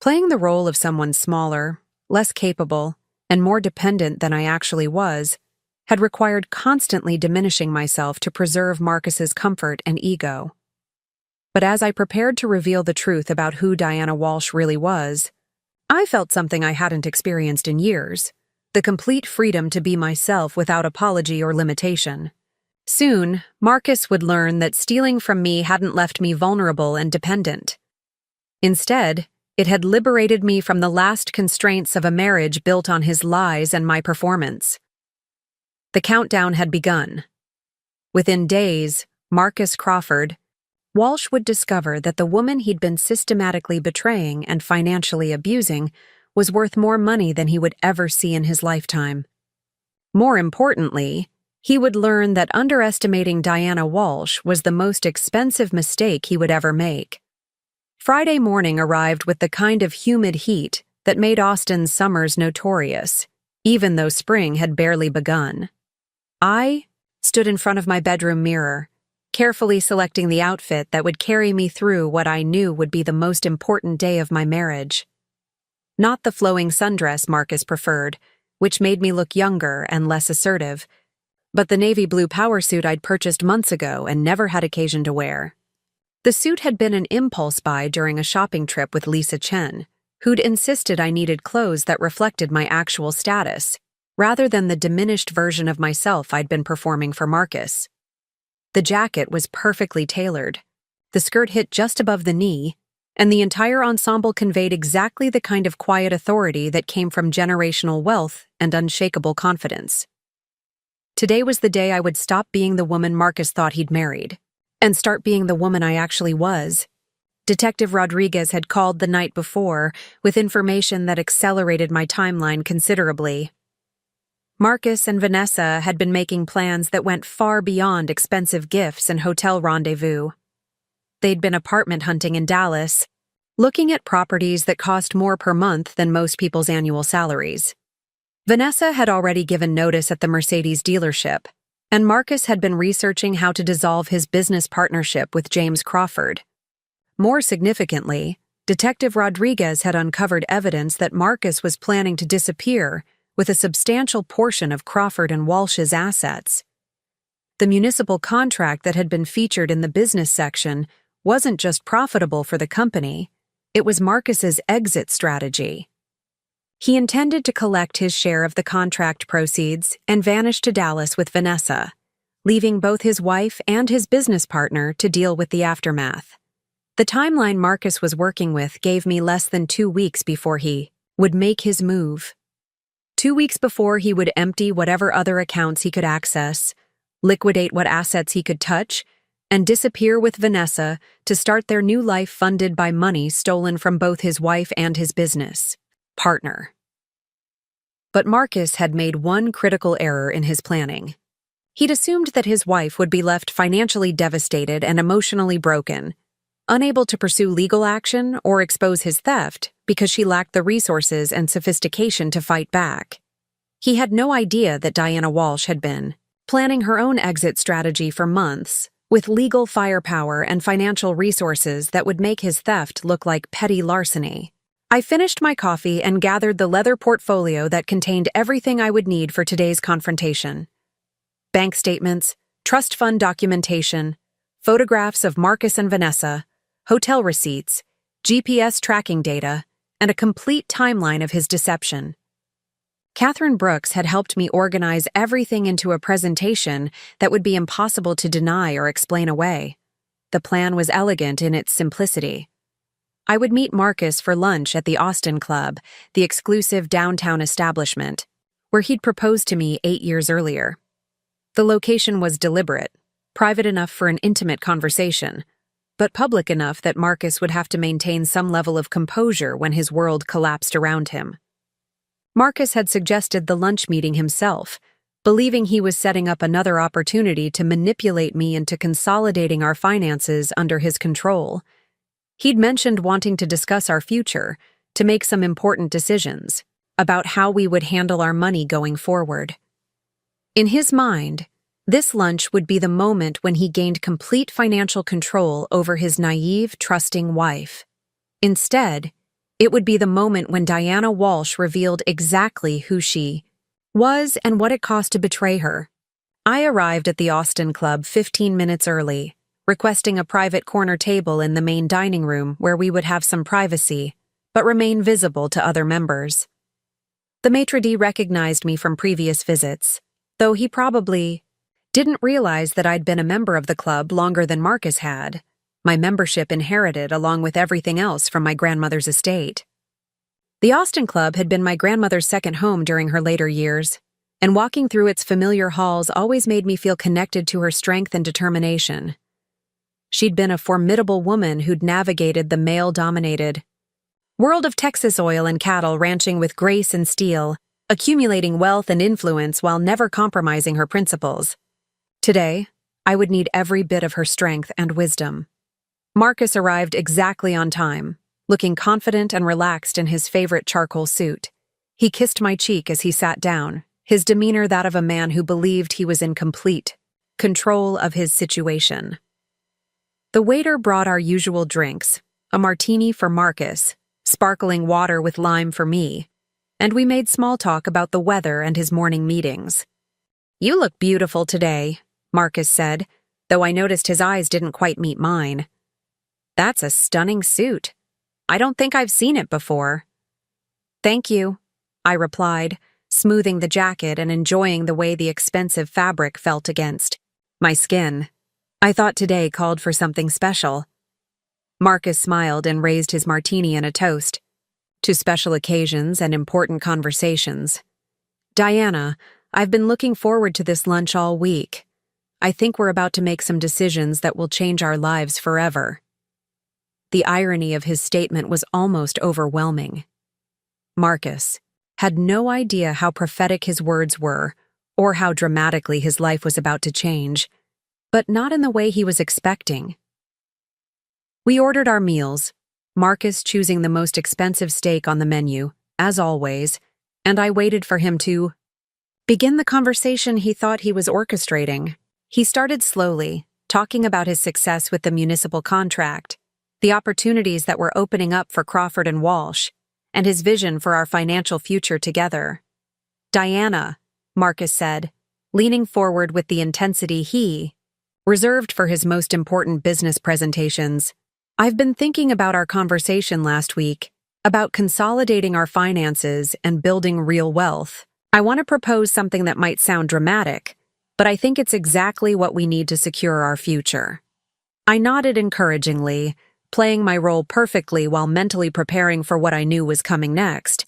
Playing the role of someone smaller, less capable, and more dependent than I actually was had required constantly diminishing myself to preserve Marcus's comfort and ego. But as I prepared to reveal the truth about who Diana Walsh really was, I felt something I hadn't experienced in years: the complete freedom to be myself without apology or limitation. Soon, Marcus would learn that stealing from me hadn't left me vulnerable and dependent. Instead, it had liberated me from the last constraints of a marriage built on his lies and my performance. The countdown had begun. Within days, Marcus Crawford, Walsh would discover that the woman he'd been systematically betraying and financially abusing was worth more money than he would ever see in his lifetime. More importantly, he would learn that underestimating Diana Walsh was the most expensive mistake he would ever make. Friday morning arrived with the kind of humid heat that made Austin's summers notorious, even though spring had barely begun. I stood in front of my bedroom mirror, carefully selecting the outfit that would carry me through what I knew would be the most important day of my marriage. Not the flowing sundress Marcus preferred, which made me look younger and less assertive, but the navy blue power suit I'd purchased months ago and never had occasion to wear. The suit had been an impulse buy during a shopping trip with Lisa Chen, who'd insisted I needed clothes that reflected my actual status, rather than the diminished version of myself I'd been performing for Marcus. The jacket was perfectly tailored. The skirt hit just above the knee, and the entire ensemble conveyed exactly the kind of quiet authority that came from generational wealth and unshakable confidence. Today was the day I would stop being the woman Marcus thought he'd married, and start being the woman I actually was. Detective Rodriguez had called the night before with information that accelerated my timeline considerably. Marcus and Vanessa had been making plans that went far beyond expensive gifts and hotel rendezvous. They'd been apartment hunting in Dallas, looking at properties that cost more per month than most people's annual salaries. Vanessa had already given notice at the Mercedes dealership, and Marcus had been researching how to dissolve his business partnership with James Crawford. More significantly, Detective Rodriguez had uncovered evidence that Marcus was planning to disappear with a substantial portion of Crawford and Walsh's assets. The municipal contract that had been featured in the business section wasn't just profitable for the company, it was Marcus's exit strategy. He intended to collect his share of the contract proceeds and vanish to Dallas with Vanessa, leaving both his wife and his business partner to deal with the aftermath. The timeline Marcus was working with gave me less than 2 weeks before he would make his move. 2 weeks before he would empty whatever other accounts he could access, liquidate what assets he could touch, and disappear with Vanessa to start their new life funded by money stolen from both his wife and his business partner. But Marcus had made one critical error in his planning. He'd assumed that his wife would be left financially devastated and emotionally broken, unable to pursue legal action or expose his theft because she lacked the resources and sophistication to fight back. He had no idea that Diana Walsh had been planning her own exit strategy for months, with legal firepower and financial resources that would make his theft look like petty larceny. I finished my coffee and gathered the leather portfolio that contained everything I would need for today's confrontation. Bank statements, trust fund documentation, photographs of Marcus and Vanessa, hotel receipts, GPS tracking data, and a complete timeline of his deception. Catherine Brooks had helped me organize everything into a presentation that would be impossible to deny or explain away. The plan was elegant in its simplicity. I would meet Marcus for lunch at the Austin Club, the exclusive downtown establishment, where he'd proposed to me 8 years earlier. The location was deliberate, private enough for an intimate conversation, but public enough that Marcus would have to maintain some level of composure when his world collapsed around him. Marcus had suggested the lunch meeting himself, believing he was setting up another opportunity to manipulate me into consolidating our finances under his control. He'd mentioned wanting to discuss our future, to make some important decisions about how we would handle our money going forward. In his mind, This lunch would be the moment when he gained complete financial control over his naive, trusting wife. Instead, it would be the moment when Diana Walsh revealed exactly who she was and what it cost to betray her. I arrived at the Austin Club 15 minutes early, requesting a private corner table in the main dining room where we would have some privacy, but remain visible to other members. The maitre d' recognized me from previous visits, though he probably didn't realize that I'd been a member of the club longer than Marcus had, my membership inherited along with everything else from my grandmother's estate. The Austin Club had been my grandmother's second home during her later years, and walking through its familiar halls always made me feel connected to her strength and determination. She'd been a formidable woman who'd navigated the male-dominated world of Texas oil and cattle ranching with grace and steel, accumulating wealth and influence while never compromising her principles. Today, I would need every bit of her strength and wisdom. Marcus arrived exactly on time, looking confident and relaxed in his favorite charcoal suit. He kissed my cheek as he sat down, his demeanor that of a man who believed he was in complete control of his situation. The waiter brought our usual drinks, a martini for Marcus, sparkling water with lime for me, and we made small talk about the weather and his morning meetings. "You look beautiful today," Marcus said, though I noticed his eyes didn't quite meet mine. "That's a stunning suit. I don't think I've seen it before." "Thank you," I replied, smoothing the jacket and enjoying the way the expensive fabric felt against my skin. I thought today called for something special. Marcus smiled and raised his martini in a toast. "To special occasions and important conversations. Diana, I've been looking forward to this lunch all week. I think we're about to make some decisions that will change our lives forever." The irony of his statement was almost overwhelming. Marcus had no idea how prophetic his words were, or how dramatically his life was about to change, but not in the way he was expecting. We ordered our meals, Marcus choosing the most expensive steak on the menu, as always, and I waited for him to begin the conversation he thought he was orchestrating. He started slowly, talking about his success with the municipal contract, the opportunities that were opening up for Crawford and Walsh, and his vision for our financial future together. "Diana," Marcus said, leaning forward with the intensity he reserved for his most important business presentations. "I've been thinking about our conversation last week, about consolidating our finances and building real wealth. I want to propose something that might sound dramatic, but I think it's exactly what we need to secure our future." I nodded encouragingly, playing my role perfectly while mentally preparing for what I knew was coming next.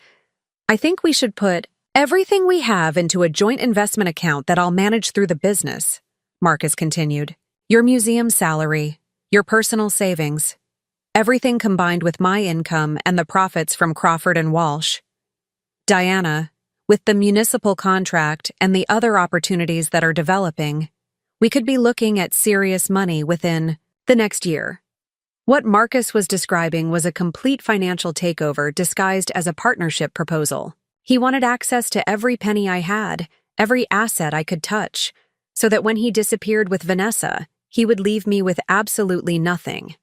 "I think we should put everything we have into a joint investment account that I'll manage through the business," Marcus continued. "Your museum salary, your personal savings, everything combined with my income and the profits from Crawford and Walsh. Diana, with the municipal contract and the other opportunities that are developing, we could be looking at serious money within the next year." What Marcus was describing was a complete financial takeover disguised as a partnership proposal. He wanted access to every penny I had, every asset I could touch, so that when he disappeared with Vanessa, he would leave me with absolutely nothing.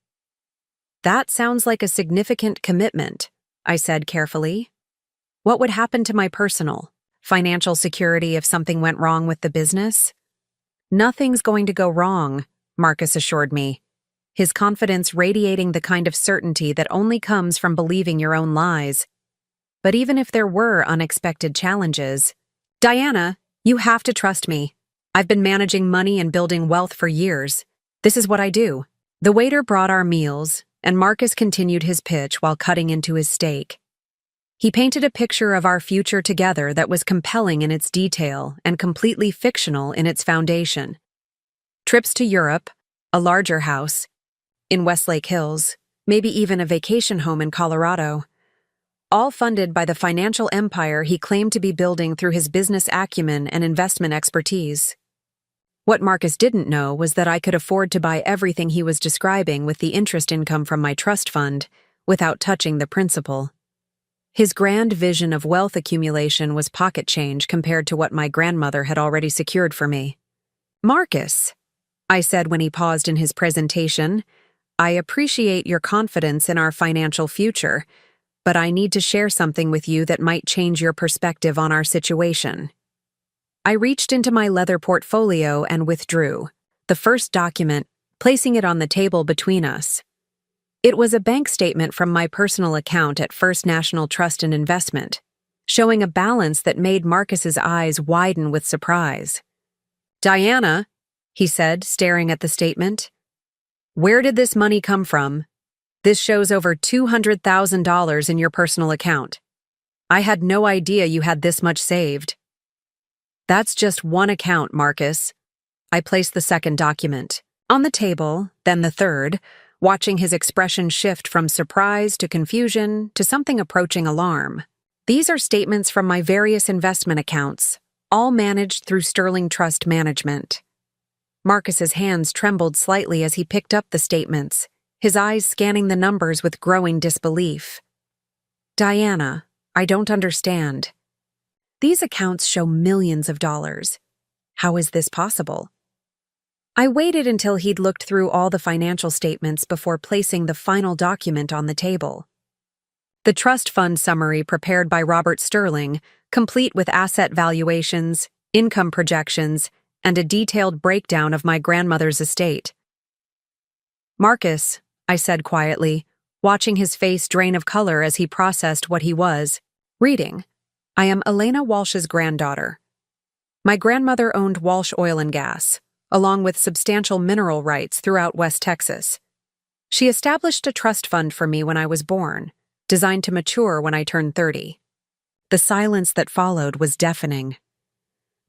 "That sounds like a significant commitment," I said carefully. "What would happen to my personal, financial security if something went wrong with the business?" "Nothing's going to go wrong," Marcus assured me, his confidence radiating the kind of certainty that only comes from believing your own lies. "But even if there were unexpected challenges, Diana, you have to trust me. I've been managing money and building wealth for years. This is what I do." The waiter brought our meals, and Marcus continued his pitch while cutting into his steak. He painted a picture of our future together that was compelling in its detail and completely fictional in its foundation. Trips to Europe, a larger house in Westlake Hills, maybe even a vacation home in Colorado, all funded by the financial empire he claimed to be building through his business acumen and investment expertise. What Marcus didn't know was that I could afford to buy everything he was describing with the interest income from my trust fund, without touching the principal. His grand vision of wealth accumulation was pocket change compared to what my grandmother had already secured for me. Marcus, I said when he paused in his presentation, I appreciate your confidence in our financial future, but I need to share something with you that might change your perspective on our situation. I reached into my leather portfolio and withdrew the first document, placing it on the table between us. It was a bank statement from my personal account at First National Trust and Investment, showing a balance that made Marcus's eyes widen with surprise. Diana, he said, staring at the statement, where did this money come from? This shows over $200,000 in your personal account. I had no idea you had this much saved. That's just one account, Marcus. I placed the second document on the table, then the third, watching his expression shift from surprise to confusion to something approaching alarm. These are statements from my various investment accounts, all managed through Sterling Trust Management. Marcus's hands trembled slightly as he picked up the statements, his eyes scanning the numbers with growing disbelief. Diana, I don't understand. These accounts show millions of dollars. How is this possible? I waited until he'd looked through all the financial statements before placing the final document on the table. The trust fund summary prepared by Robert Sterling, complete with asset valuations, income projections, and a detailed breakdown of my grandmother's estate. Marcus, I said quietly, watching his face drain of color as he processed what he was reading. I am Elena Walsh's granddaughter. My grandmother owned Walsh Oil and Gas, along with substantial mineral rights throughout West Texas. She established a trust fund for me when I was born, designed to mature when I turned 30. The silence that followed was deafening.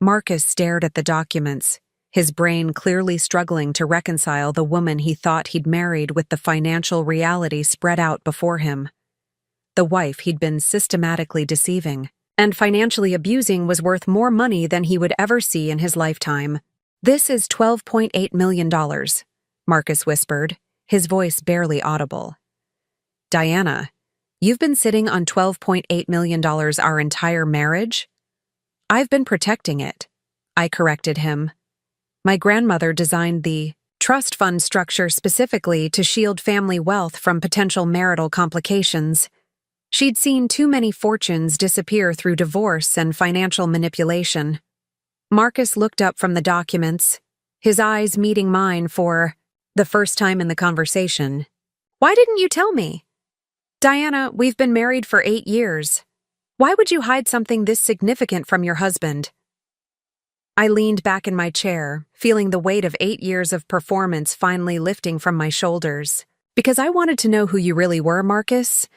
Marcus stared at the documents, his brain clearly struggling to reconcile the woman he thought he'd married with the financial reality spread out before him. The wife he'd been systematically deceiving and financially abusing was worth more money than he would ever see in his lifetime. This is $12.8 million, Marcus whispered, his voice barely audible. Diana, you've been sitting on $12.8 million our entire marriage? I've been protecting it, I corrected him. My grandmother designed the trust fund structure specifically to shield family wealth from potential marital complications. She'd seen too many fortunes disappear through divorce and financial manipulation. Marcus looked up from the documents, his eyes meeting mine for the first time in the conversation. Why didn't you tell me? Diana, we've been married for 8 years. Why would you hide something this significant from your husband? I leaned back in my chair, feeling the weight of 8 years of performance finally lifting from my shoulders. Because I wanted to know who you really were, Marcus.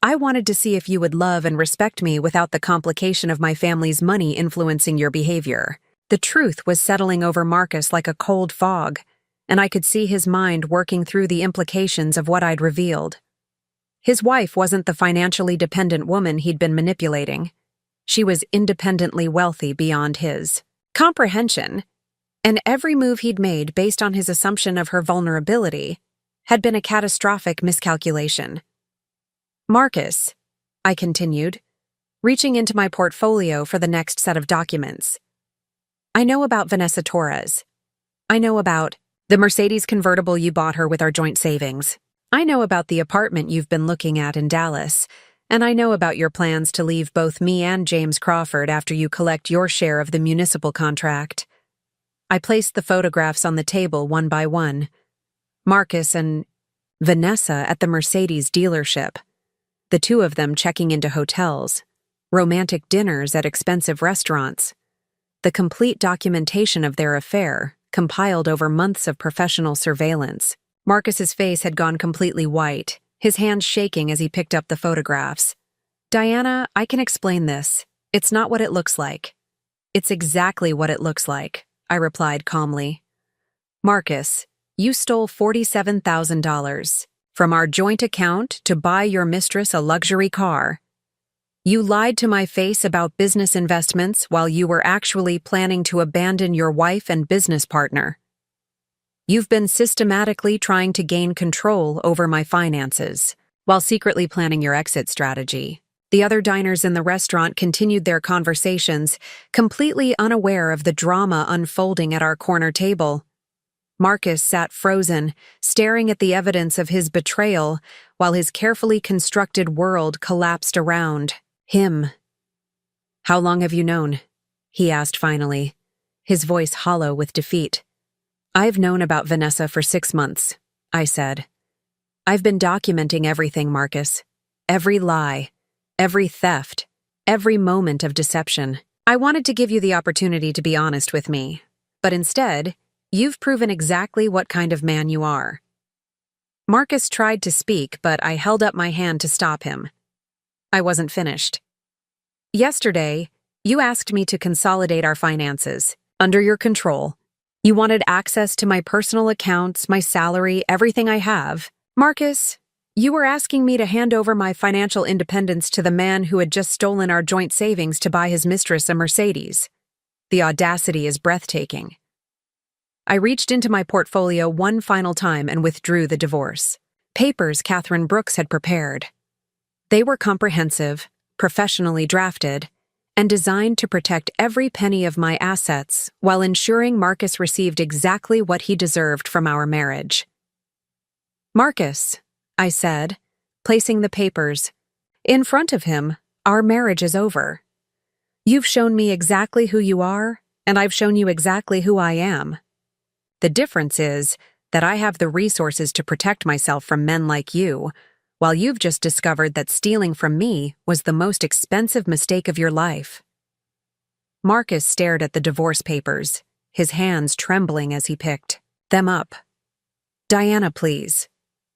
I wanted to see if you would love and respect me without the complication of my family's money influencing your behavior. The truth was settling over Marcus like a cold fog, and I could see his mind working through the implications of what I'd revealed. His wife wasn't the financially dependent woman he'd been manipulating. She was independently wealthy beyond his comprehension, and every move he'd made based on his assumption of her vulnerability had been a catastrophic miscalculation. Marcus, I continued, reaching into my portfolio for the next set of documents. I know about Vanessa Torres. I know about the Mercedes convertible you bought her with our joint savings. I know about the apartment you've been looking at in Dallas, and I know about your plans to leave both me and James Crawford after you collect your share of the municipal contract. I placed the photographs on the table one by one. Marcus and Vanessa at the Mercedes dealership. The two of them checking into hotels, romantic dinners at expensive restaurants. The complete documentation of their affair, compiled over months of professional surveillance. Marcus's face had gone completely white, his hands shaking as he picked up the photographs. Diana, I can explain this. It's not what it looks like. It's exactly what it looks like, I replied calmly. Marcus, you stole $47,000 from our joint account to buy your mistress a luxury car. You lied to my face about business investments while you were actually planning to abandon your wife and business partner. You've been systematically trying to gain control over my finances while secretly planning your exit strategy. The other diners in the restaurant continued their conversations, completely unaware of the drama unfolding at our corner table. Marcus sat frozen, staring at the evidence of his betrayal, while his carefully constructed world collapsed around him. "How long have you known?" he asked finally, his voice hollow with defeat. "I've known about Vanessa for 6 months," I said. "I've been documenting everything, Marcus. Every lie, every theft, every moment of deception. I wanted to give you the opportunity to be honest with me, but instead, you've proven exactly what kind of man you are." Marcus tried to speak, but I held up my hand to stop him. I wasn't finished. "Yesterday, you asked me to consolidate our finances, under your control. You wanted access to my personal accounts, my salary, everything I have. Marcus, you were asking me to hand over my financial independence to the man who had just stolen our joint savings to buy his mistress a Mercedes. The audacity is breathtaking." I reached into my portfolio one final time and withdrew the divorce papers Catherine Brooks had prepared. They were comprehensive, professionally drafted, and designed to protect every penny of my assets while ensuring Marcus received exactly what he deserved from our marriage. "Marcus," I said, placing the papers in front of him, "our marriage is over. You've shown me exactly who you are, and I've shown you exactly who I am. The difference is that I have the resources to protect myself from men like you, while you've just discovered that stealing from me was the most expensive mistake of your life." Marcus stared at the divorce papers, his hands trembling as he picked them up. "Diana, please.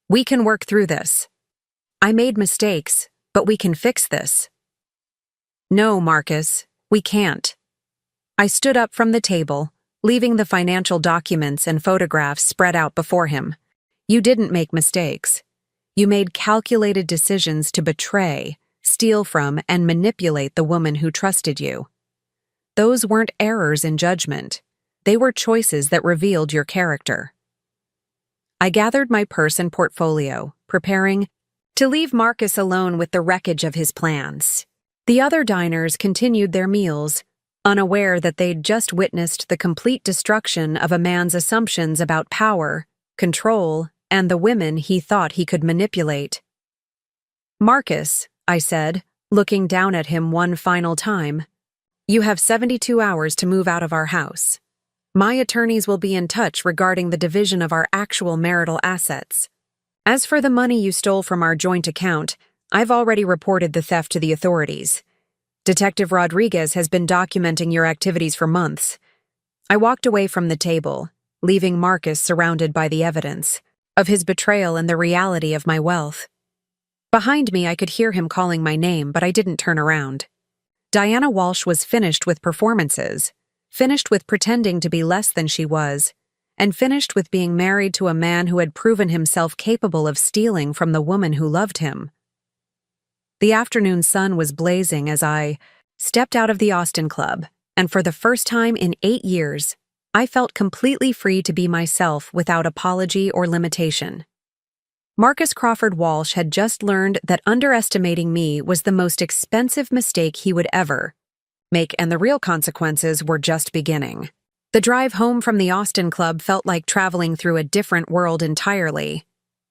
We can work through this. I made mistakes, but we can fix this." "No, Marcus, we can't." I stood up from the table, leaving the financial documents and photographs spread out before him. "You didn't make mistakes. You made calculated decisions to betray, steal from, and manipulate the woman who trusted you. Those weren't errors in judgment. They were choices that revealed your character." I gathered my purse and portfolio, preparing to leave Marcus alone with the wreckage of his plans. The other diners continued their meals, unaware that they'd just witnessed the complete destruction of a man's assumptions about power, control, and the women he thought he could manipulate. "Marcus," I said, looking down at him one final time, "you have 72 hours to move out of our house. My attorneys will be in touch regarding the division of our actual marital assets. As for the money you stole from our joint account, I've already reported the theft to the authorities. Detective Rodriguez has been documenting your activities for months." I walked away from the table, leaving Marcus surrounded by the evidence of his betrayal and the reality of my wealth. Behind me, I could hear him calling my name, but I didn't turn around. Diana Walsh was finished with performances, finished with pretending to be less than she was, and finished with being married to a man who had proven himself capable of stealing from the woman who loved him. The afternoon sun was blazing as I stepped out of the Austin Club, and for the first time in 8 years, I felt completely free to be myself without apology or limitation. Marcus Crawford Walsh had just learned that underestimating me was the most expensive mistake he would ever make, and the real consequences were just beginning. The drive home from the Austin Club felt like traveling through a different world entirely.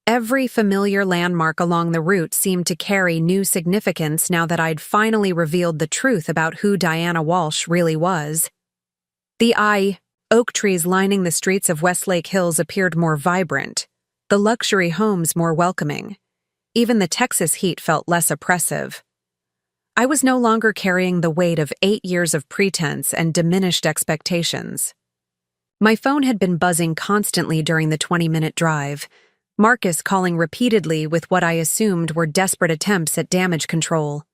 Every familiar landmark along the route seemed to carry new significance now that I'd finally revealed the truth about who Diana Walsh really was. The oak trees lining the streets of Westlake Hills appeared more vibrant, the luxury homes more welcoming. Even the Texas heat felt less oppressive. I was no longer carrying the weight of 8 years of pretense and diminished expectations. My phone had been buzzing constantly during the 20-minute drive, Marcus calling repeatedly with what I assumed were desperate attempts at damage control.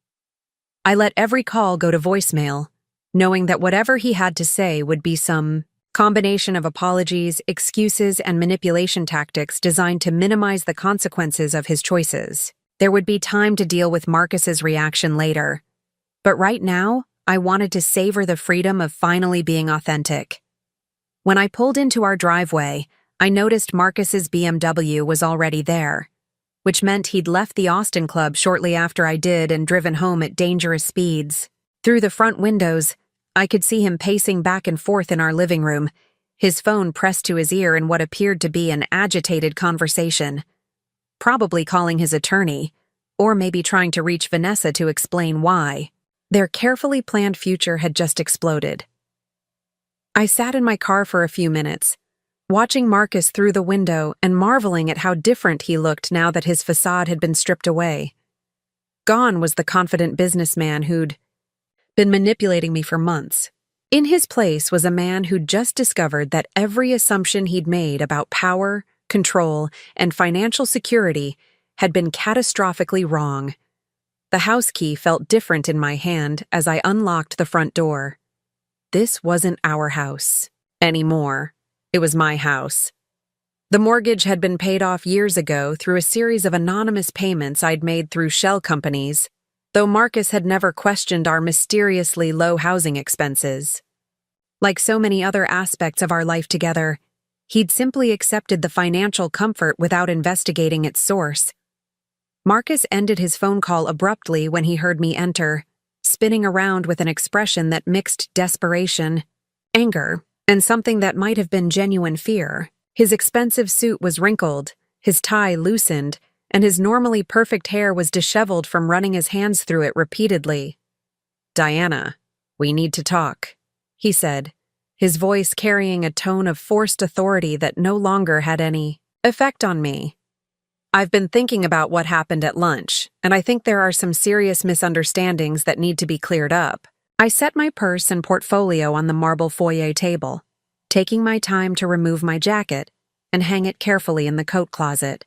I let every call go to voicemail, knowing that whatever he had to say would be some combination of apologies, excuses, and manipulation tactics designed to minimize the consequences of his choices. There would be time to deal with Marcus's reaction later. But right now, I wanted to savor the freedom of finally being authentic. When I pulled into our driveway, I noticed Marcus's BMW was already there. which meant he'd left the Austin Club shortly after I did and driven home at dangerous speeds. Through the front windows, I could see him pacing back and forth in our living room, his phone pressed to his ear in what appeared to be an agitated conversation. Probably calling his attorney, or maybe trying to reach Vanessa to explain why. Their carefully planned future had just exploded. I sat in my car for a few minutes, watching Marcus through the window and marveling at how different he looked now that his facade had been stripped away. Gone was the confident businessman who'd been manipulating me for months. In his place was a man who'd just discovered that every assumption he'd made about power, control, and financial security had been catastrophically wrong. The house key felt different in my hand as I unlocked the front door. This wasn't our house anymore. It was my house. The mortgage had been paid off years ago through a series of anonymous payments I'd made through shell companies, though Marcus had never questioned our mysteriously low housing expenses. Like so many other aspects of our life together, he'd simply accepted the financial comfort without investigating its source. Marcus ended his phone call abruptly when he heard me enter, spinning around with an expression that mixed desperation, anger, and something that might have been genuine fear. His expensive suit was wrinkled, his tie loosened, and his normally perfect hair was disheveled from running his hands through it repeatedly. "Diana, we need to talk," he said, his voice carrying a tone of forced authority that no longer had any effect on me. "I've been thinking about what happened at lunch, and I think there are some serious misunderstandings that need to be cleared up." I set my purse and portfolio on the marble foyer table, taking my time to remove my jacket and hang it carefully in the coat closet.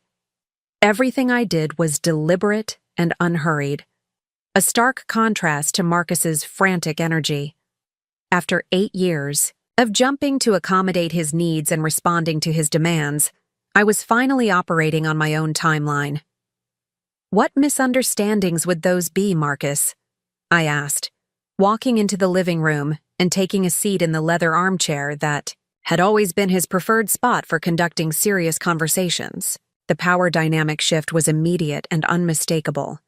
Everything I did was deliberate and unhurried, a stark contrast to Marcus's frantic energy. After 8 years of jumping to accommodate his needs and responding to his demands, I was finally operating on my own timeline. "What misunderstandings would those be, Marcus?" I asked, walking into the living room and taking a seat in the leather armchair that had always been his preferred spot for conducting serious conversations. The power dynamic shift was immediate and unmistakable.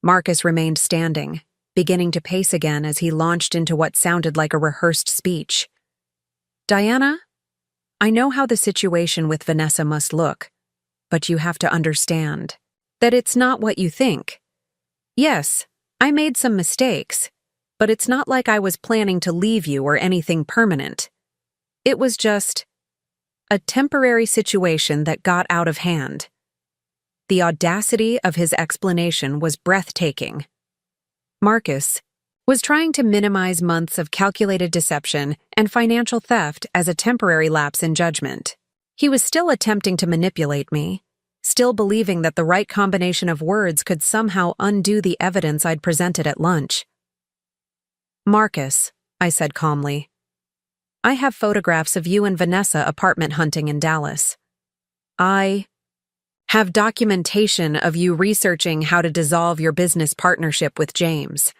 Marcus remained standing, beginning to pace again as he launched into what sounded like a rehearsed speech. "Diana, I know how the situation with Vanessa must look, but you have to understand that it's not what you think. Yes, I made some mistakes, but it's not like I was planning to leave you or anything permanent. It was just a temporary situation that got out of hand." The audacity of his explanation was breathtaking. Marcus was trying to minimize months of calculated deception and financial theft as a temporary lapse in judgment. He was still attempting to manipulate me, still believing that the right combination of words could somehow undo the evidence I'd presented at lunch. "Marcus," I said calmly, "I have photographs of you and Vanessa apartment hunting in Dallas. I have documentation of you researching how to dissolve your business partnership with James.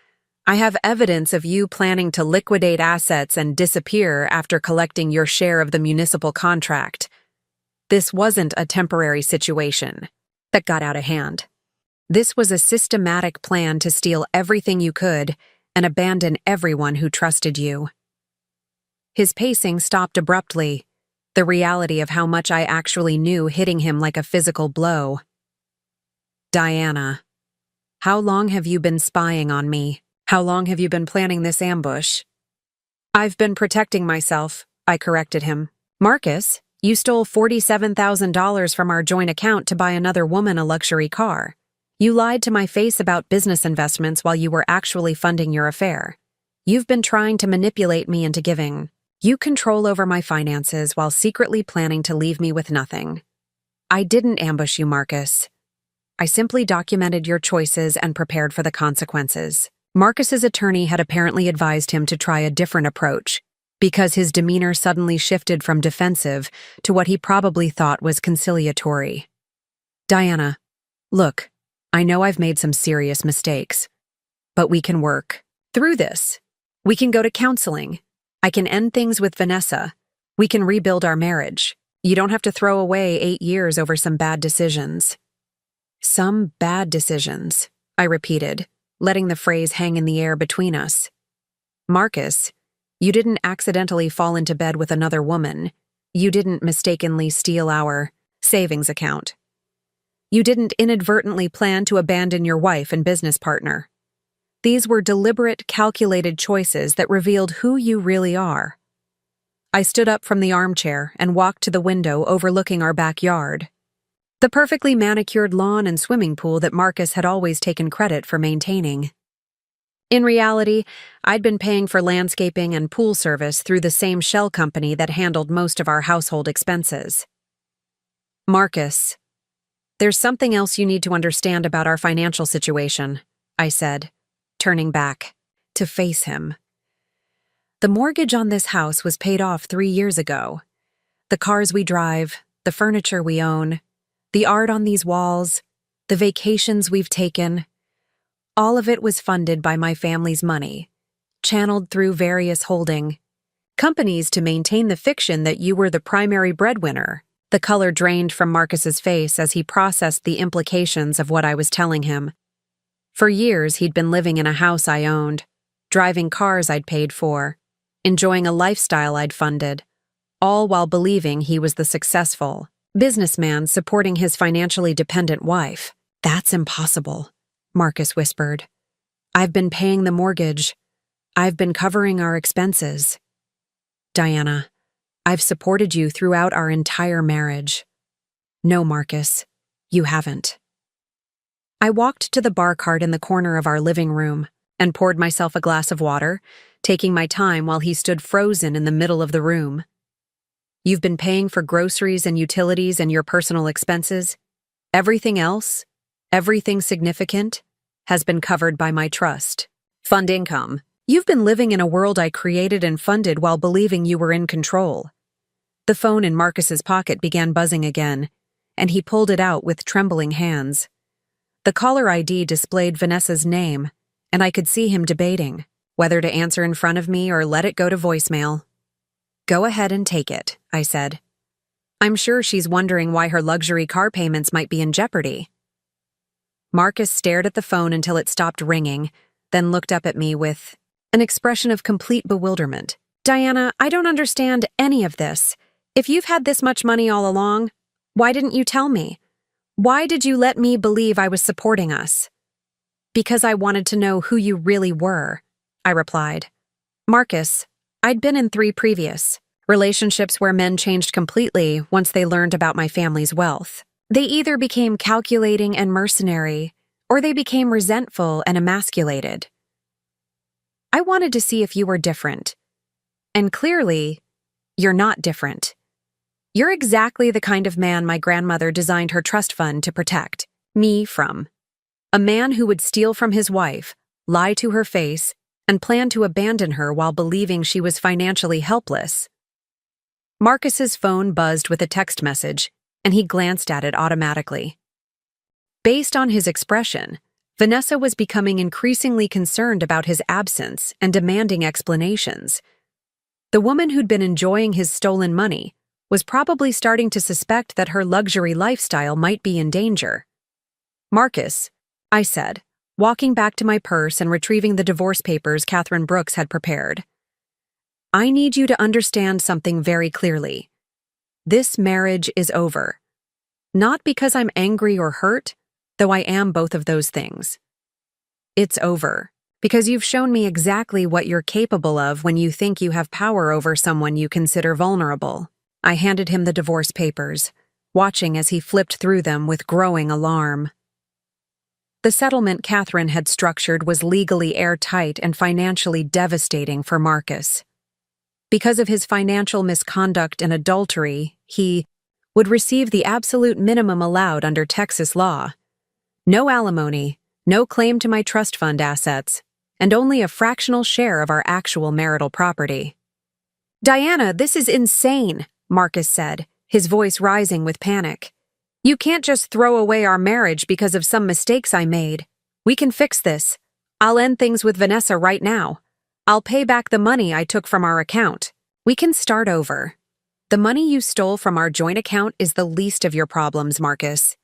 I have evidence of you planning to liquidate assets and disappear after collecting your share of the municipal contract. This wasn't a temporary situation that got out of hand. This was a systematic plan to steal everything you could and abandon everyone who trusted you." His pacing stopped abruptly, the reality of how much I actually knew hitting him like a physical blow. "Diana, how long have you been spying on me? How long have you been planning this ambush?" "I've been protecting myself," I corrected him. "Marcus, you stole $47,000 from our joint account to buy another woman a luxury car. You lied to my face about business investments while you were actually funding your affair. You've been trying to manipulate me into giving you control over my finances while secretly planning to leave me with nothing. I didn't ambush you, Marcus. I simply documented your choices and prepared for the consequences." Marcus's attorney had apparently advised him to try a different approach, because his demeanor suddenly shifted from defensive to what he probably thought was conciliatory. "Diana, look, I know I've made some serious mistakes, but we can work through this. We can go to counseling. I can end things with Vanessa. We can rebuild our marriage. You don't have to throw away 8 years over some bad decisions." Some bad decisions, I repeated, letting the phrase hang in the air between us. Marcus, you didn't accidentally fall into bed with another woman. You didn't mistakenly steal our savings account. You didn't inadvertently plan to abandon your wife and business partner. These were deliberate, calculated choices that revealed who you really are. I stood up from the armchair and walked to the window overlooking our backyard. The perfectly manicured lawn and swimming pool that Marcus had always taken credit for maintaining. In reality, I'd been paying for landscaping and pool service through the same shell company that handled most of our household expenses. Marcus, there's something else you need to understand about our financial situation, I said, turning back to face him. The mortgage on this house was paid off 3 years ago. The cars we drive, the furniture we own, the art on these walls, the vacations we've taken, all of it was funded by my family's money, channeled through various holding companies to maintain the fiction that you were the primary breadwinner. The color drained from Marcus's face as he processed the implications of what I was telling him. For years, he'd been living in a house I owned, driving cars I'd paid for, enjoying a lifestyle I'd funded, all while believing he was the successful businessman supporting his financially dependent wife. That's impossible, Marcus whispered. I've been paying the mortgage. I've been covering our expenses. Diana, I've supported you throughout our entire marriage. No, Marcus, you haven't. I walked to the bar cart in the corner of our living room and poured myself a glass of water, taking my time while he stood frozen in the middle of the room. You've been paying for groceries and utilities and your personal expenses. Everything else, everything significant, has been covered by my trust fund income. You've been living in a world I created and funded while believing you were in control. The phone in Marcus's pocket began buzzing again, and he pulled it out with trembling hands. The caller ID displayed Vanessa's name, and I could see him debating whether to answer in front of me or let it go to voicemail. Go ahead and take it, I said. I'm sure she's wondering why her luxury car payments might be in jeopardy. Marcus stared at the phone until it stopped ringing, then looked up at me with an expression of complete bewilderment. Diana, I don't understand any of this. If you've had this much money all along, why didn't you tell me? Why did you let me believe I was supporting us? Because I wanted to know who you really were, I replied. Marcus, I'd been in 3 previous relationships where men changed completely once they learned about my family's wealth. They either became calculating and mercenary, or they became resentful and emasculated. I wanted to see if you were different. And clearly, you're not different. You're exactly the kind of man my grandmother designed her trust fund to protect me from. A man who would steal from his wife, lie to her face, and plan to abandon her while believing she was financially helpless. Marcus's phone buzzed with a text message, and he glanced at it automatically. Based on his expression, Vanessa was becoming increasingly concerned about his absence and demanding explanations. The woman who'd been enjoying his stolen money was probably starting to suspect that her luxury lifestyle might be in danger. Marcus, I said, walking back to my purse and retrieving the divorce papers Catherine Brooks had prepared. I need you to understand something very clearly. This marriage is over. Not because I'm angry or hurt, though I am both of those things. It's over because you've shown me exactly what you're capable of when you think you have power over someone you consider vulnerable. I handed him the divorce papers, watching as he flipped through them with growing alarm. The settlement Catherine had structured was legally airtight and financially devastating for Marcus. Because of his financial misconduct and adultery, he would receive the absolute minimum allowed under Texas law. No alimony, no claim to my trust fund assets, and only a fractional share of our actual marital property. Diana, this is insane, Marcus said, his voice rising with panic. You can't just throw away our marriage because of some mistakes I made. We can fix this. I'll end things with Vanessa right now. I'll pay back the money I took from our account. We can start over. The money you stole from our joint account is the least of your problems, Marcus.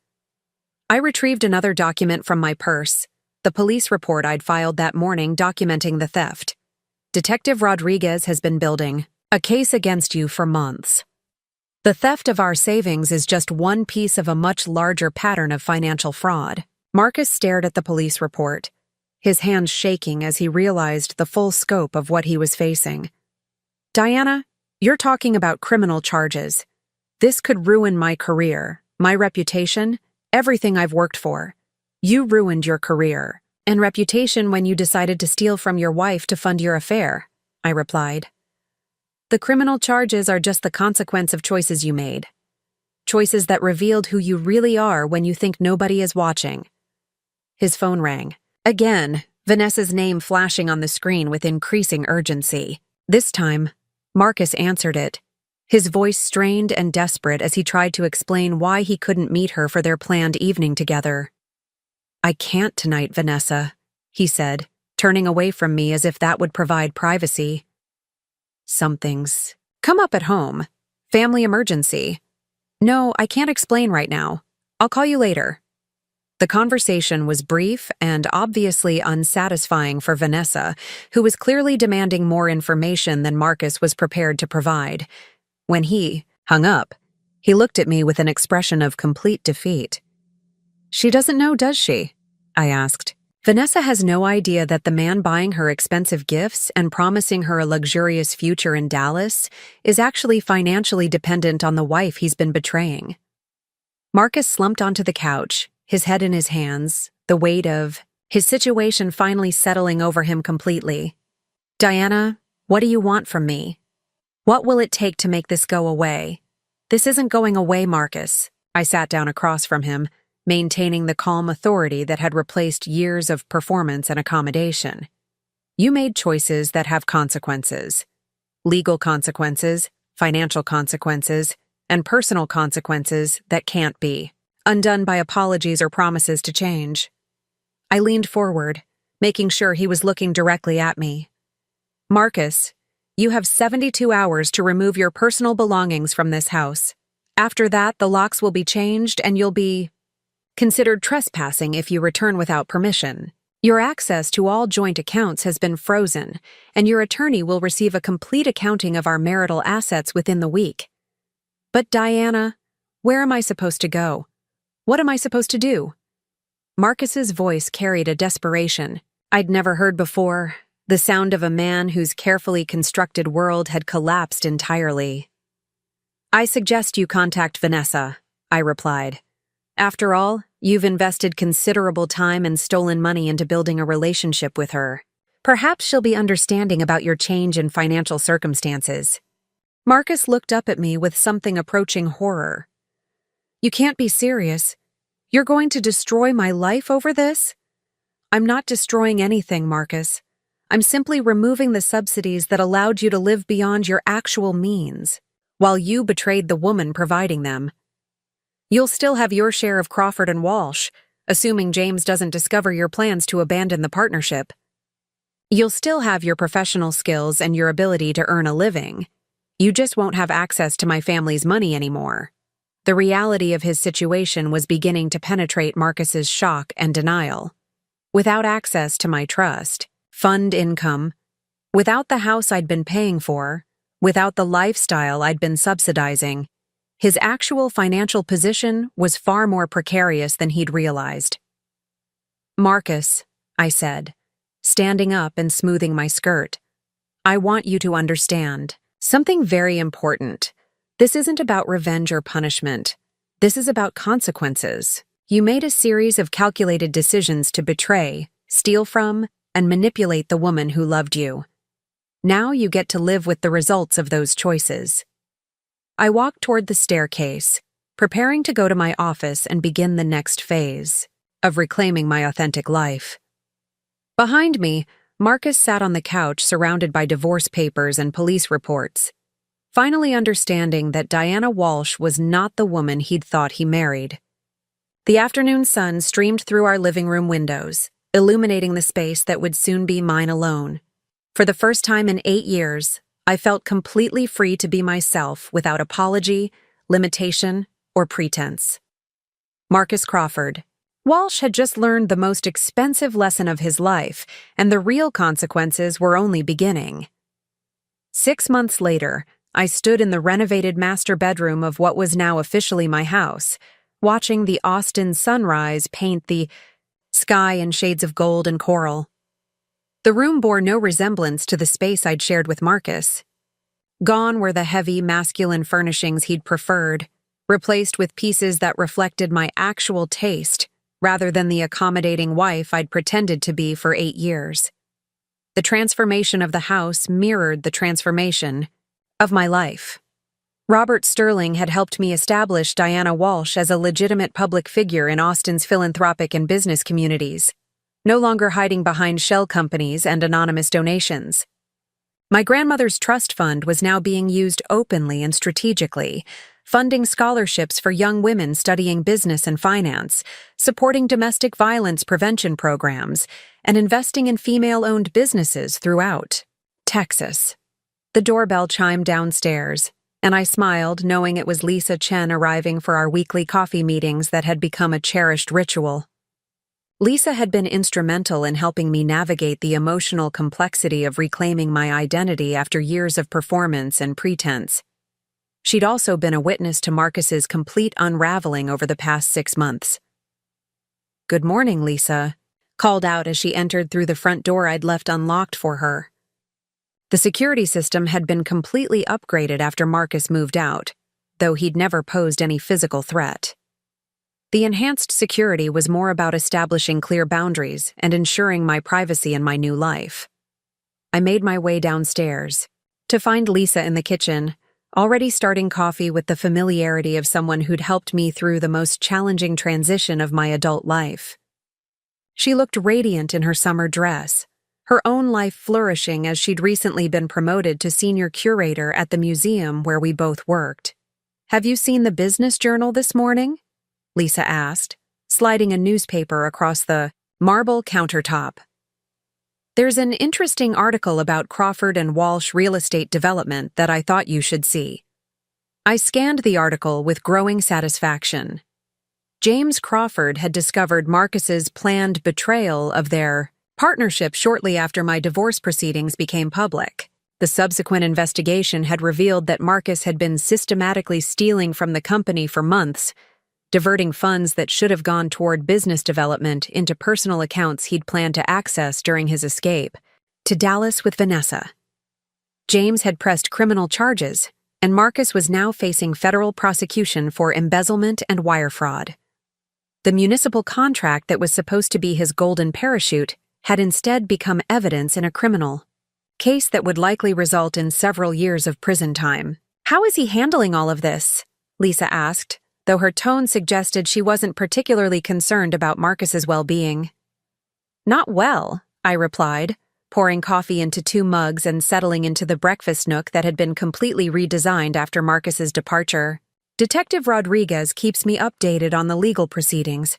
I retrieved another document from my purse, the police report I'd filed that morning documenting the theft. Detective Rodriguez has been building a case against you for months. The theft of our savings is just one piece of a much larger pattern of financial fraud. Marcus stared at the police report, his hands shaking as he realized the full scope of what he was facing. Diana, you're talking about criminal charges. This could ruin my career, my reputation, everything I've worked for. You ruined your career and reputation when you decided to steal from your wife to fund your affair, I replied. The criminal charges are just the consequence of choices you made. Choices that revealed who you really are when you think nobody is watching. His phone rang. Again, Vanessa's name flashing on the screen with increasing urgency. This time, Marcus answered it, his voice strained and desperate as he tried to explain why he couldn't meet her for their planned evening together. I can't tonight, Vanessa, he said, turning away from me as if that would provide privacy. Something's come up at home. Family emergency. No, I can't explain right now. I'll call you later. The conversation was brief and obviously unsatisfying for Vanessa, who was clearly demanding more information than Marcus was prepared to provide. When he hung up, he looked at me with an expression of complete defeat. She doesn't know, does she? I asked. Vanessa has no idea that the man buying her expensive gifts and promising her a luxurious future in Dallas is actually financially dependent on the wife he's been betraying. Marcus slumped onto the couch, his head in his hands, the weight of his situation finally settling over him completely. Diana, what do you want from me? What will it take to make this go away? This isn't going away, Marcus. I sat down across from him, maintaining the calm authority that had replaced years of performance and accommodation. You made choices that have consequences. Legal consequences, financial consequences, and personal consequences that can't be undone by apologies or promises to change. I leaned forward, making sure he was looking directly at me. Marcus, you have 72 hours to remove your personal belongings from this house. After that, the locks will be changed and you'll be considered trespassing if you return without permission. Your access to all joint accounts has been frozen, and your attorney will receive a complete accounting of our marital assets within the week. But Diana, where am I supposed to go? What am I supposed to do? Marcus's voice carried a desperation I'd never heard before, the sound of a man whose carefully constructed world had collapsed entirely. I suggest you contact Vanessa, I replied. After all, you've invested considerable time and stolen money into building a relationship with her. Perhaps she'll be understanding about your change in financial circumstances. Marcus looked up at me with something approaching horror. You can't be serious. You're going to destroy my life over this? I'm not destroying anything, Marcus. I'm simply removing the subsidies that allowed you to live beyond your actual means, while you betrayed the woman providing them. You'll still have your share of Crawford and Walsh, assuming James doesn't discover your plans to abandon the partnership. You'll still have your professional skills and your ability to earn a living. You just won't have access to my family's money anymore. The reality of his situation was beginning to penetrate Marcus's shock and denial. Without access to my trust, fund income, without the house I'd been paying for, without the lifestyle I'd been subsidizing, his actual financial position was far more precarious than he'd realized. Marcus, I said, standing up and smoothing my skirt, I want you to understand something very important. This isn't about revenge or punishment. This is about consequences. You made a series of calculated decisions to betray, steal from, and manipulate the woman who loved you. Now you get to live with the results of those choices. I walked toward the staircase, preparing to go to my office and begin the next phase of reclaiming my authentic life. Behind me, Marcus sat on the couch surrounded by divorce papers and police reports, finally understanding that Diana Walsh was not the woman he'd thought he married. The afternoon sun streamed through our living room windows, illuminating the space that would soon be mine alone. For the first time in 8 years, I felt completely free to be myself without apology, limitation, or pretense. Marcus Crawford, Walsh had just learned the most expensive lesson of his life, and the real consequences were only beginning. 6 months later, I stood in the renovated master bedroom of what was now officially my house, watching the Austin sunrise paint the sky in shades of gold and coral. The room bore no resemblance to the space I'd shared with Marcus. Gone were the heavy, masculine furnishings he'd preferred, replaced with pieces that reflected my actual taste, rather than the accommodating wife I'd pretended to be for 8 years. The transformation of the house mirrored the transformation of my life. Robert Sterling had helped me establish Diana Walsh as a legitimate public figure in Austin's philanthropic and business communities, no longer hiding behind shell companies and anonymous donations. My grandmother's trust fund was now being used openly and strategically, funding scholarships for young women studying business and finance, supporting domestic violence prevention programs, and investing in female-owned businesses throughout Texas. The doorbell chimed downstairs, and I smiled, knowing it was Lisa Chen arriving for our weekly coffee meetings that had become a cherished ritual. Lisa had been instrumental in helping me navigate the emotional complexity of reclaiming my identity after years of performance and pretense. She'd also been a witness to Marcus's complete unraveling over the past 6 months. "Good morning, Lisa," called out as she entered through the front door I'd left unlocked for her. The security system had been completely upgraded after Marcus moved out, though he'd never posed any physical threat. The enhanced security was more about establishing clear boundaries and ensuring my privacy in my new life. I made my way downstairs, to find Lisa in the kitchen, already starting coffee with the familiarity of someone who'd helped me through the most challenging transition of my adult life. She looked radiant in her summer dress, her own life flourishing as she'd recently been promoted to senior curator at the museum where we both worked. "Have you seen the business journal this morning?" Lisa asked, sliding a newspaper across the marble countertop. "There's an interesting article about Crawford and Walsh real estate development that I thought you should see." I scanned the article with growing satisfaction. James Crawford had discovered Marcus's planned betrayal of their partnership shortly after my divorce proceedings became public. The subsequent investigation had revealed that Marcus had been systematically stealing from the company for months, diverting funds that should have gone toward business development into personal accounts he'd planned to access during his escape to Dallas with Vanessa. James had pressed criminal charges, and Marcus was now facing federal prosecution for embezzlement and wire fraud. The municipal contract that was supposed to be his golden parachute had instead become evidence in a criminal case that would likely result in several years of prison time. "How is he handling all of this?" Lisa asked, though her tone suggested she wasn't particularly concerned about Marcus's well-being. "Not well," I replied, pouring coffee into 2 mugs and settling into the breakfast nook that had been completely redesigned after Marcus's departure. "Detective Rodriguez keeps me updated on the legal proceedings.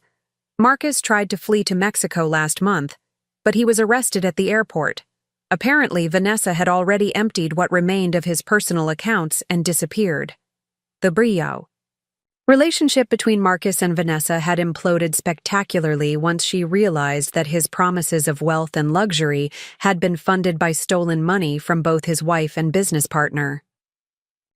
Marcus tried to flee to Mexico last month, but he was arrested at the airport. Apparently, Vanessa had already emptied what remained of his personal accounts and disappeared." The brio relationship between Marcus and Vanessa had imploded spectacularly once she realized that his promises of wealth and luxury had been funded by stolen money from both his wife and business partner.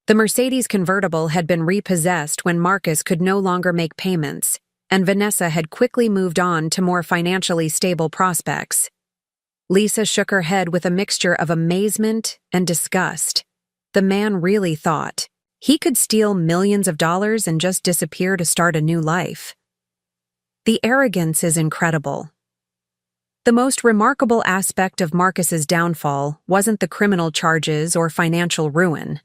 The Mercedes convertible had been repossessed when Marcus could no longer make payments, and Vanessa had quickly moved on to more financially stable prospects. Lisa shook her head with a mixture of amazement and disgust. The man really thought he could steal millions of dollars and just disappear to start a new life. The arrogance is incredible. The most remarkable aspect of Marcus's downfall wasn't the criminal charges or financial ruin,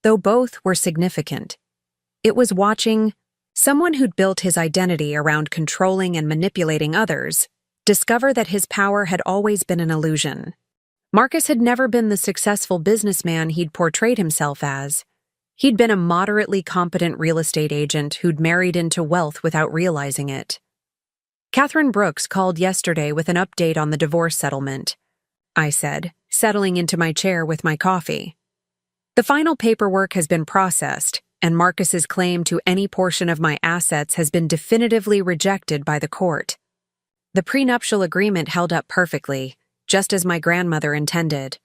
though both were significant. It was watching someone who'd built his identity around controlling and manipulating others discover that his power had always been an illusion. Marcus had never been the successful businessman he'd portrayed himself as. He'd been a moderately competent real estate agent who'd married into wealth without realizing it. "Catherine Brooks called yesterday with an update on the divorce settlement," I said, settling into my chair with my coffee. "The final paperwork has been processed, and Marcus's claim to any portion of my assets has been definitively rejected by the court. The prenuptial agreement held up perfectly, just as my grandmother intended.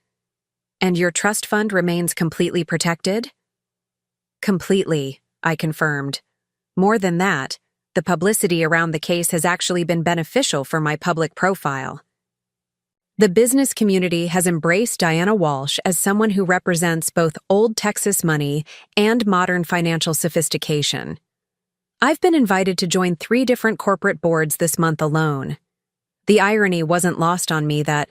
And your trust fund remains completely protected? Completely, I confirmed. More than that, the publicity around the case has actually been beneficial for my public profile. The business community has embraced Diana Walsh as someone who represents both old Texas money and modern financial sophistication. I've been invited to join 3 different corporate boards this month alone. The irony wasn't lost on me that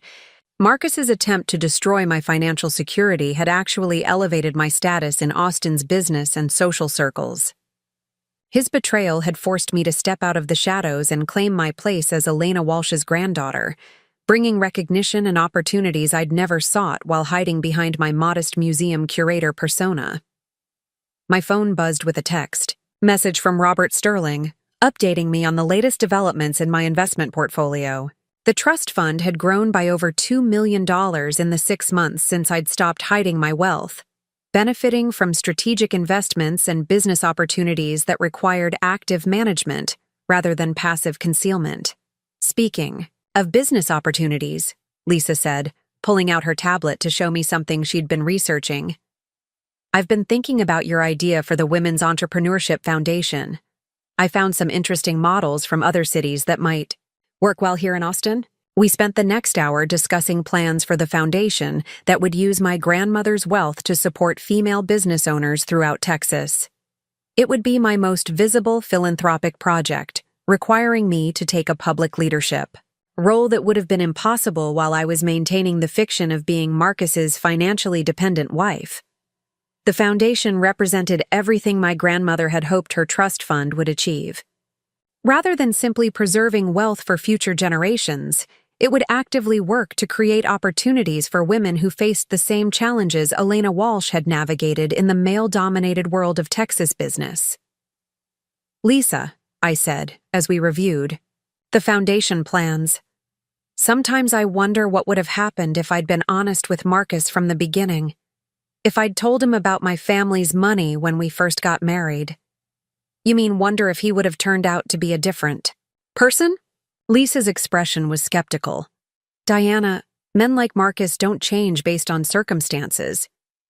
Marcus's attempt to destroy my financial security had actually elevated my status in Austin's business and social circles. His betrayal had forced me to step out of the shadows and claim my place as Elena Walsh's granddaughter, bringing recognition and opportunities I'd never sought while hiding behind my modest museum curator persona. My phone buzzed with a text message from Robert Sterling, updating me on the latest developments in my investment portfolio. The trust fund had grown by over $2 million in the 6 months since I'd stopped hiding my wealth, benefiting from strategic investments and business opportunities that required active management rather than passive concealment. Speaking of business opportunities, Lisa said, pulling out her tablet to show me something she'd been researching. I've been thinking about your idea for the Women's Entrepreneurship Foundation. I found some interesting models from other cities that might work well here in Austin. We spent the next hour discussing plans for the foundation that would use my grandmother's wealth to support female business owners throughout Texas. It would be my most visible philanthropic project, requiring me to take a public leadership role that would have been impossible while I was maintaining the fiction of being Marcus's financially dependent wife. The foundation represented everything my grandmother had hoped her trust fund would achieve. Rather than simply preserving wealth for future generations, it would actively work to create opportunities for women who faced the same challenges Elena Walsh had navigated in the male-dominated world of Texas business. Lisa, I said, as we reviewed the foundation plans. Sometimes I wonder what would have happened if I'd been honest with Marcus from the beginning. If I'd told him about my family's money when we first got married. You mean wonder if he would have turned out to be a different person? Lisa's expression was skeptical. Diana, men like Marcus don't change based on circumstances.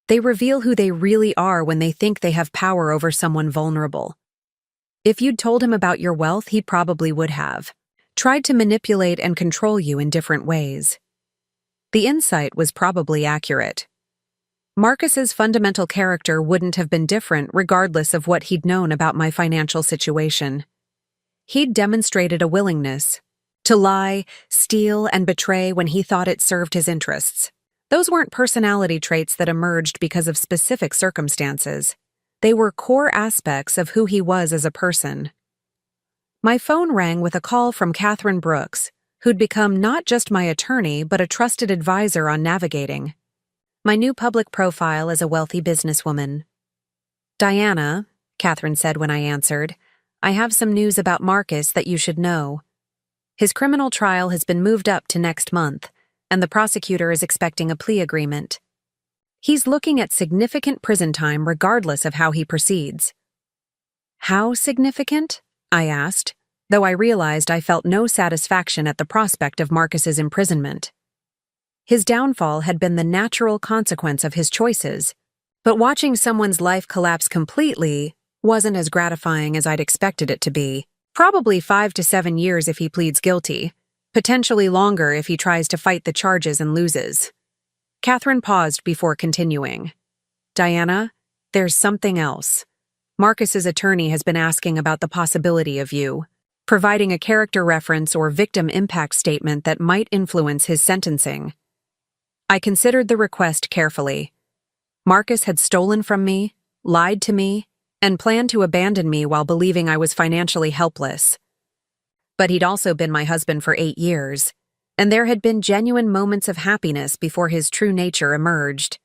They reveal who they really are when they think they have power over someone vulnerable. If you'd told him about your wealth, he probably would have tried to manipulate and control you in different ways. The insight was probably accurate. Marcus's fundamental character wouldn't have been different regardless of what he'd known about my financial situation. He'd demonstrated a willingness to lie, steal, and betray when he thought it served his interests. Those weren't personality traits that emerged because of specific circumstances. They were core aspects of who he was as a person. My phone rang with a call from Catherine Brooks, who'd become not just my attorney but a trusted advisor on navigating my new public profile as a wealthy businesswoman. Diana, Catherine said when I answered, I have some news about Marcus that you should know. His criminal trial has been moved up to next month, and the prosecutor is expecting a plea agreement. He's looking at significant prison time regardless of how he proceeds. How significant? I asked, though I realized I felt no satisfaction at the prospect of Marcus's imprisonment. His downfall had been the natural consequence of his choices, but watching someone's life collapse completely wasn't as gratifying as I'd expected it to be. Probably 5 to 7 years if he pleads guilty, potentially longer if he tries to fight the charges and loses. Catherine paused before continuing. Diana, there's something else. Marcus's attorney has been asking about the possibility of you providing a character reference or victim impact statement that might influence his sentencing. I considered the request carefully. Marcus had stolen from me, lied to me, and planned to abandon me while believing I was financially helpless. But he'd also been my husband for 8 years, and there had been genuine moments of happiness before his true nature emerged.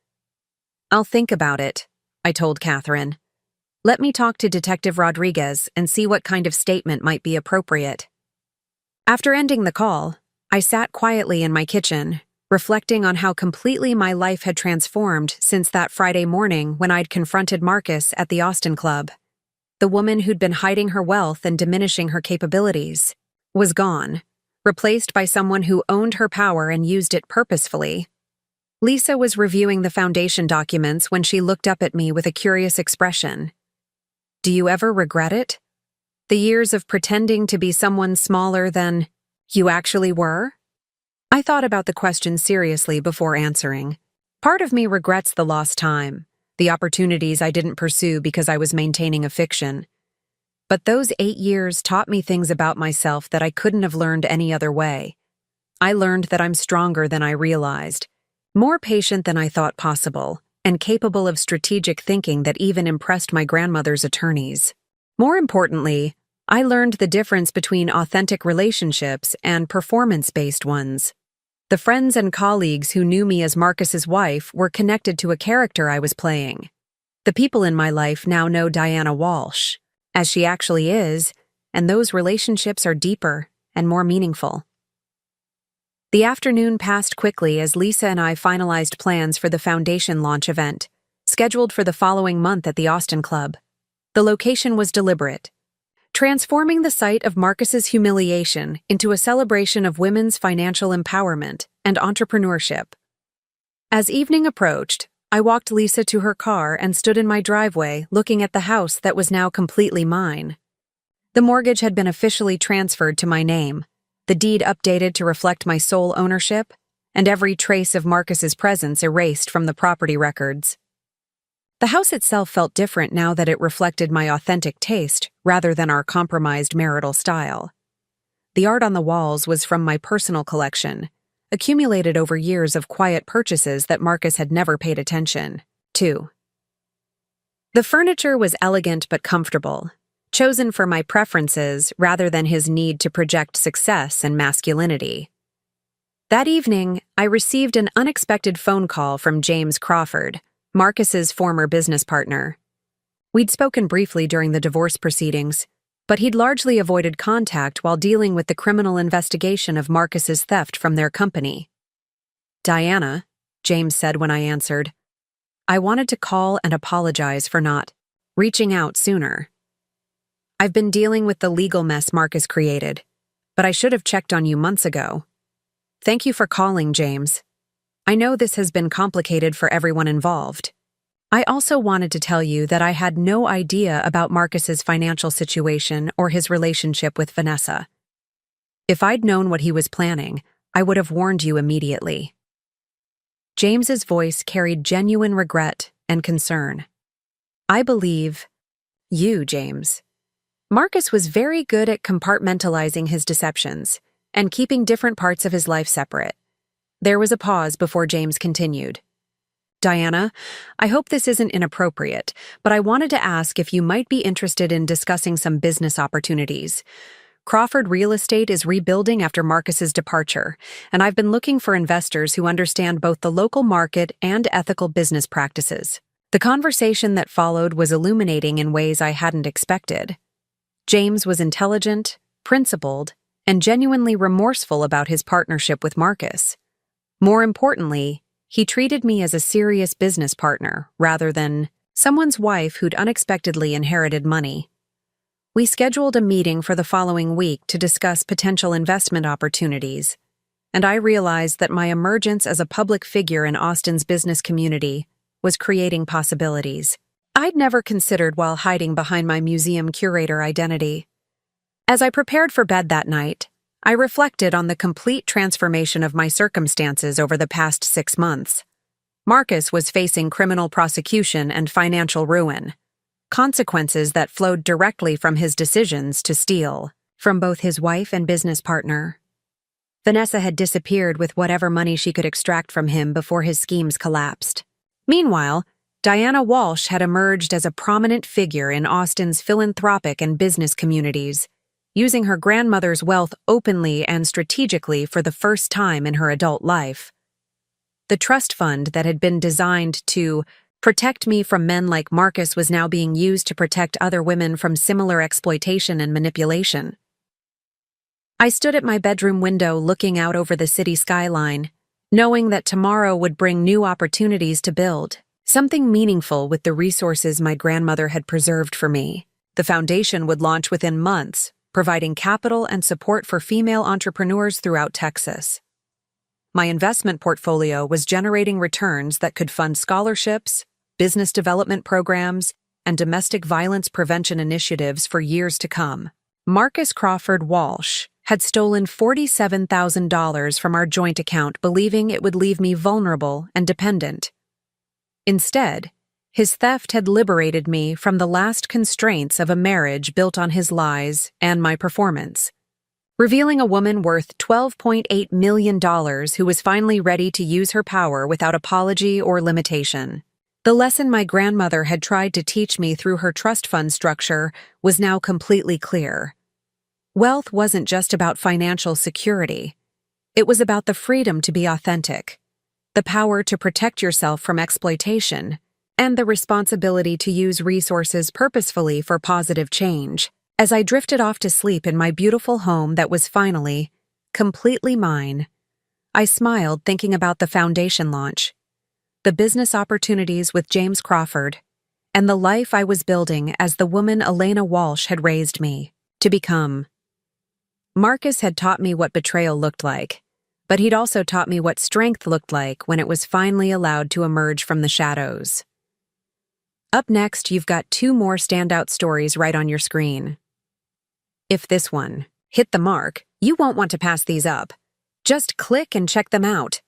I'll think about it, I told Catherine. Let me talk to Detective Rodriguez and see what kind of statement might be appropriate. After ending the call, I sat quietly in my kitchen, reflecting on how completely my life had transformed since that Friday morning when I'd confronted Marcus at the Austin Club. The woman who'd been hiding her wealth and diminishing her capabilities was gone, replaced by someone who owned her power and used it purposefully. Lisa was reviewing the foundation documents when she looked up at me with a curious expression. "Do you ever regret it? The years of pretending to be someone smaller than you actually were?" I thought about the question seriously before answering. Part of me regrets the lost time, the opportunities I didn't pursue because I was maintaining a fiction. But those 8 years taught me things about myself that I couldn't have learned any other way. I learned that I'm stronger than I realized, more patient than I thought possible, and capable of strategic thinking that even impressed my grandmother's attorneys. More importantly, I learned the difference between authentic relationships and performance-based ones. The friends and colleagues who knew me as Marcus's wife were connected to a character I was playing. The people in my life now know Diana Walsh, as she actually is, and those relationships are deeper and more meaningful. The afternoon passed quickly as Lisa and I finalized plans for the foundation launch event, scheduled for the following month at the Austin Club. The location was deliberate, transforming the site of Marcus's humiliation into a celebration of women's financial empowerment and entrepreneurship. As evening approached, I walked Lisa to her car and stood in my driveway looking at the house that was now completely mine. The mortgage had been officially transferred to my name, the deed updated to reflect my sole ownership, and every trace of Marcus's presence erased from the property records. The house itself felt different now that it reflected my authentic taste rather than our compromised marital style. The art on the walls was from my personal collection, accumulated over years of quiet purchases that Marcus had never paid attention to. The furniture was elegant but comfortable, chosen for my preferences rather than his need to project success and masculinity. That evening, I received an unexpected phone call from James Crawford, Marcus's former business partner. We'd spoken briefly during the divorce proceedings, but he'd largely avoided contact while dealing with the criminal investigation of Marcus's theft from their company. "Diana," James said when I answered, "I wanted to call and apologize for not reaching out sooner. I've been dealing with the legal mess Marcus created, but I should have checked on you months ago. Thank you for calling, James. I know this has been complicated for everyone involved. I also wanted to tell you that I had no idea about Marcus's financial situation or his relationship with Vanessa. If I'd known what he was planning, I would have warned you immediately." James's voice carried genuine regret and concern. "I believe you, James." Marcus was very good at compartmentalizing his deceptions and keeping different parts of his life separate. There was a pause before James continued. "Diana, I hope this isn't inappropriate, but I wanted to ask if you might be interested in discussing some business opportunities. Crawford Real Estate is rebuilding after Marcus's departure, and I've been looking for investors who understand both the local market and ethical business practices." The conversation that followed was illuminating in ways I hadn't expected. James was intelligent, principled, and genuinely remorseful about his partnership with Marcus. More importantly, he treated me as a serious business partner rather than someone's wife who'd unexpectedly inherited money. We scheduled a meeting for the following week to discuss potential investment opportunities, and I realized that my emergence as a public figure in Austin's business community was creating possibilities I'd never considered while hiding behind my museum curator identity. As I prepared for bed that night, I reflected on the complete transformation of my circumstances over the past 6 months. Marcus was facing criminal prosecution and financial ruin, consequences that flowed directly from his decisions to steal from both his wife and business partner. Vanessa had disappeared with whatever money she could extract from him before his schemes collapsed. Meanwhile, Diana Walsh had emerged as a prominent figure in Austin's philanthropic and business communities, using her grandmother's wealth openly and strategically for the first time in her adult life. The trust fund that had been designed to protect me from men like Marcus was now being used to protect other women from similar exploitation and manipulation. I stood at my bedroom window looking out over the city skyline, knowing that tomorrow would bring new opportunities to build something meaningful with the resources my grandmother had preserved for me. The foundation would launch within months, providing capital and support for female entrepreneurs throughout Texas. My investment portfolio was generating returns that could fund scholarships, business development programs, and domestic violence prevention initiatives for years to come. Marcus Crawford Walsh had stolen $47,000 from our joint account, believing it would leave me vulnerable and dependent. Instead, his theft had liberated me from the last constraints of a marriage built on his lies and my performance, revealing a woman worth $12.8 million who was finally ready to use her power without apology or limitation. The lesson my grandmother had tried to teach me through her trust fund structure was now completely clear. Wealth wasn't just about financial security. It was about the freedom to be authentic, the power to protect yourself from exploitation, and the responsibility to use resources purposefully for positive change. As I drifted off to sleep in my beautiful home that was finally, completely mine, I smiled thinking about the foundation launch, the business opportunities with James Crawford, and the life I was building as the woman Elena Walsh had raised me to become. Marcus had taught me what betrayal looked like, but he'd also taught me what strength looked like when it was finally allowed to emerge from the shadows. Up next, you've got 2 more standout stories right on your screen. If this one hit the mark, you won't want to pass these up. Just click and check them out.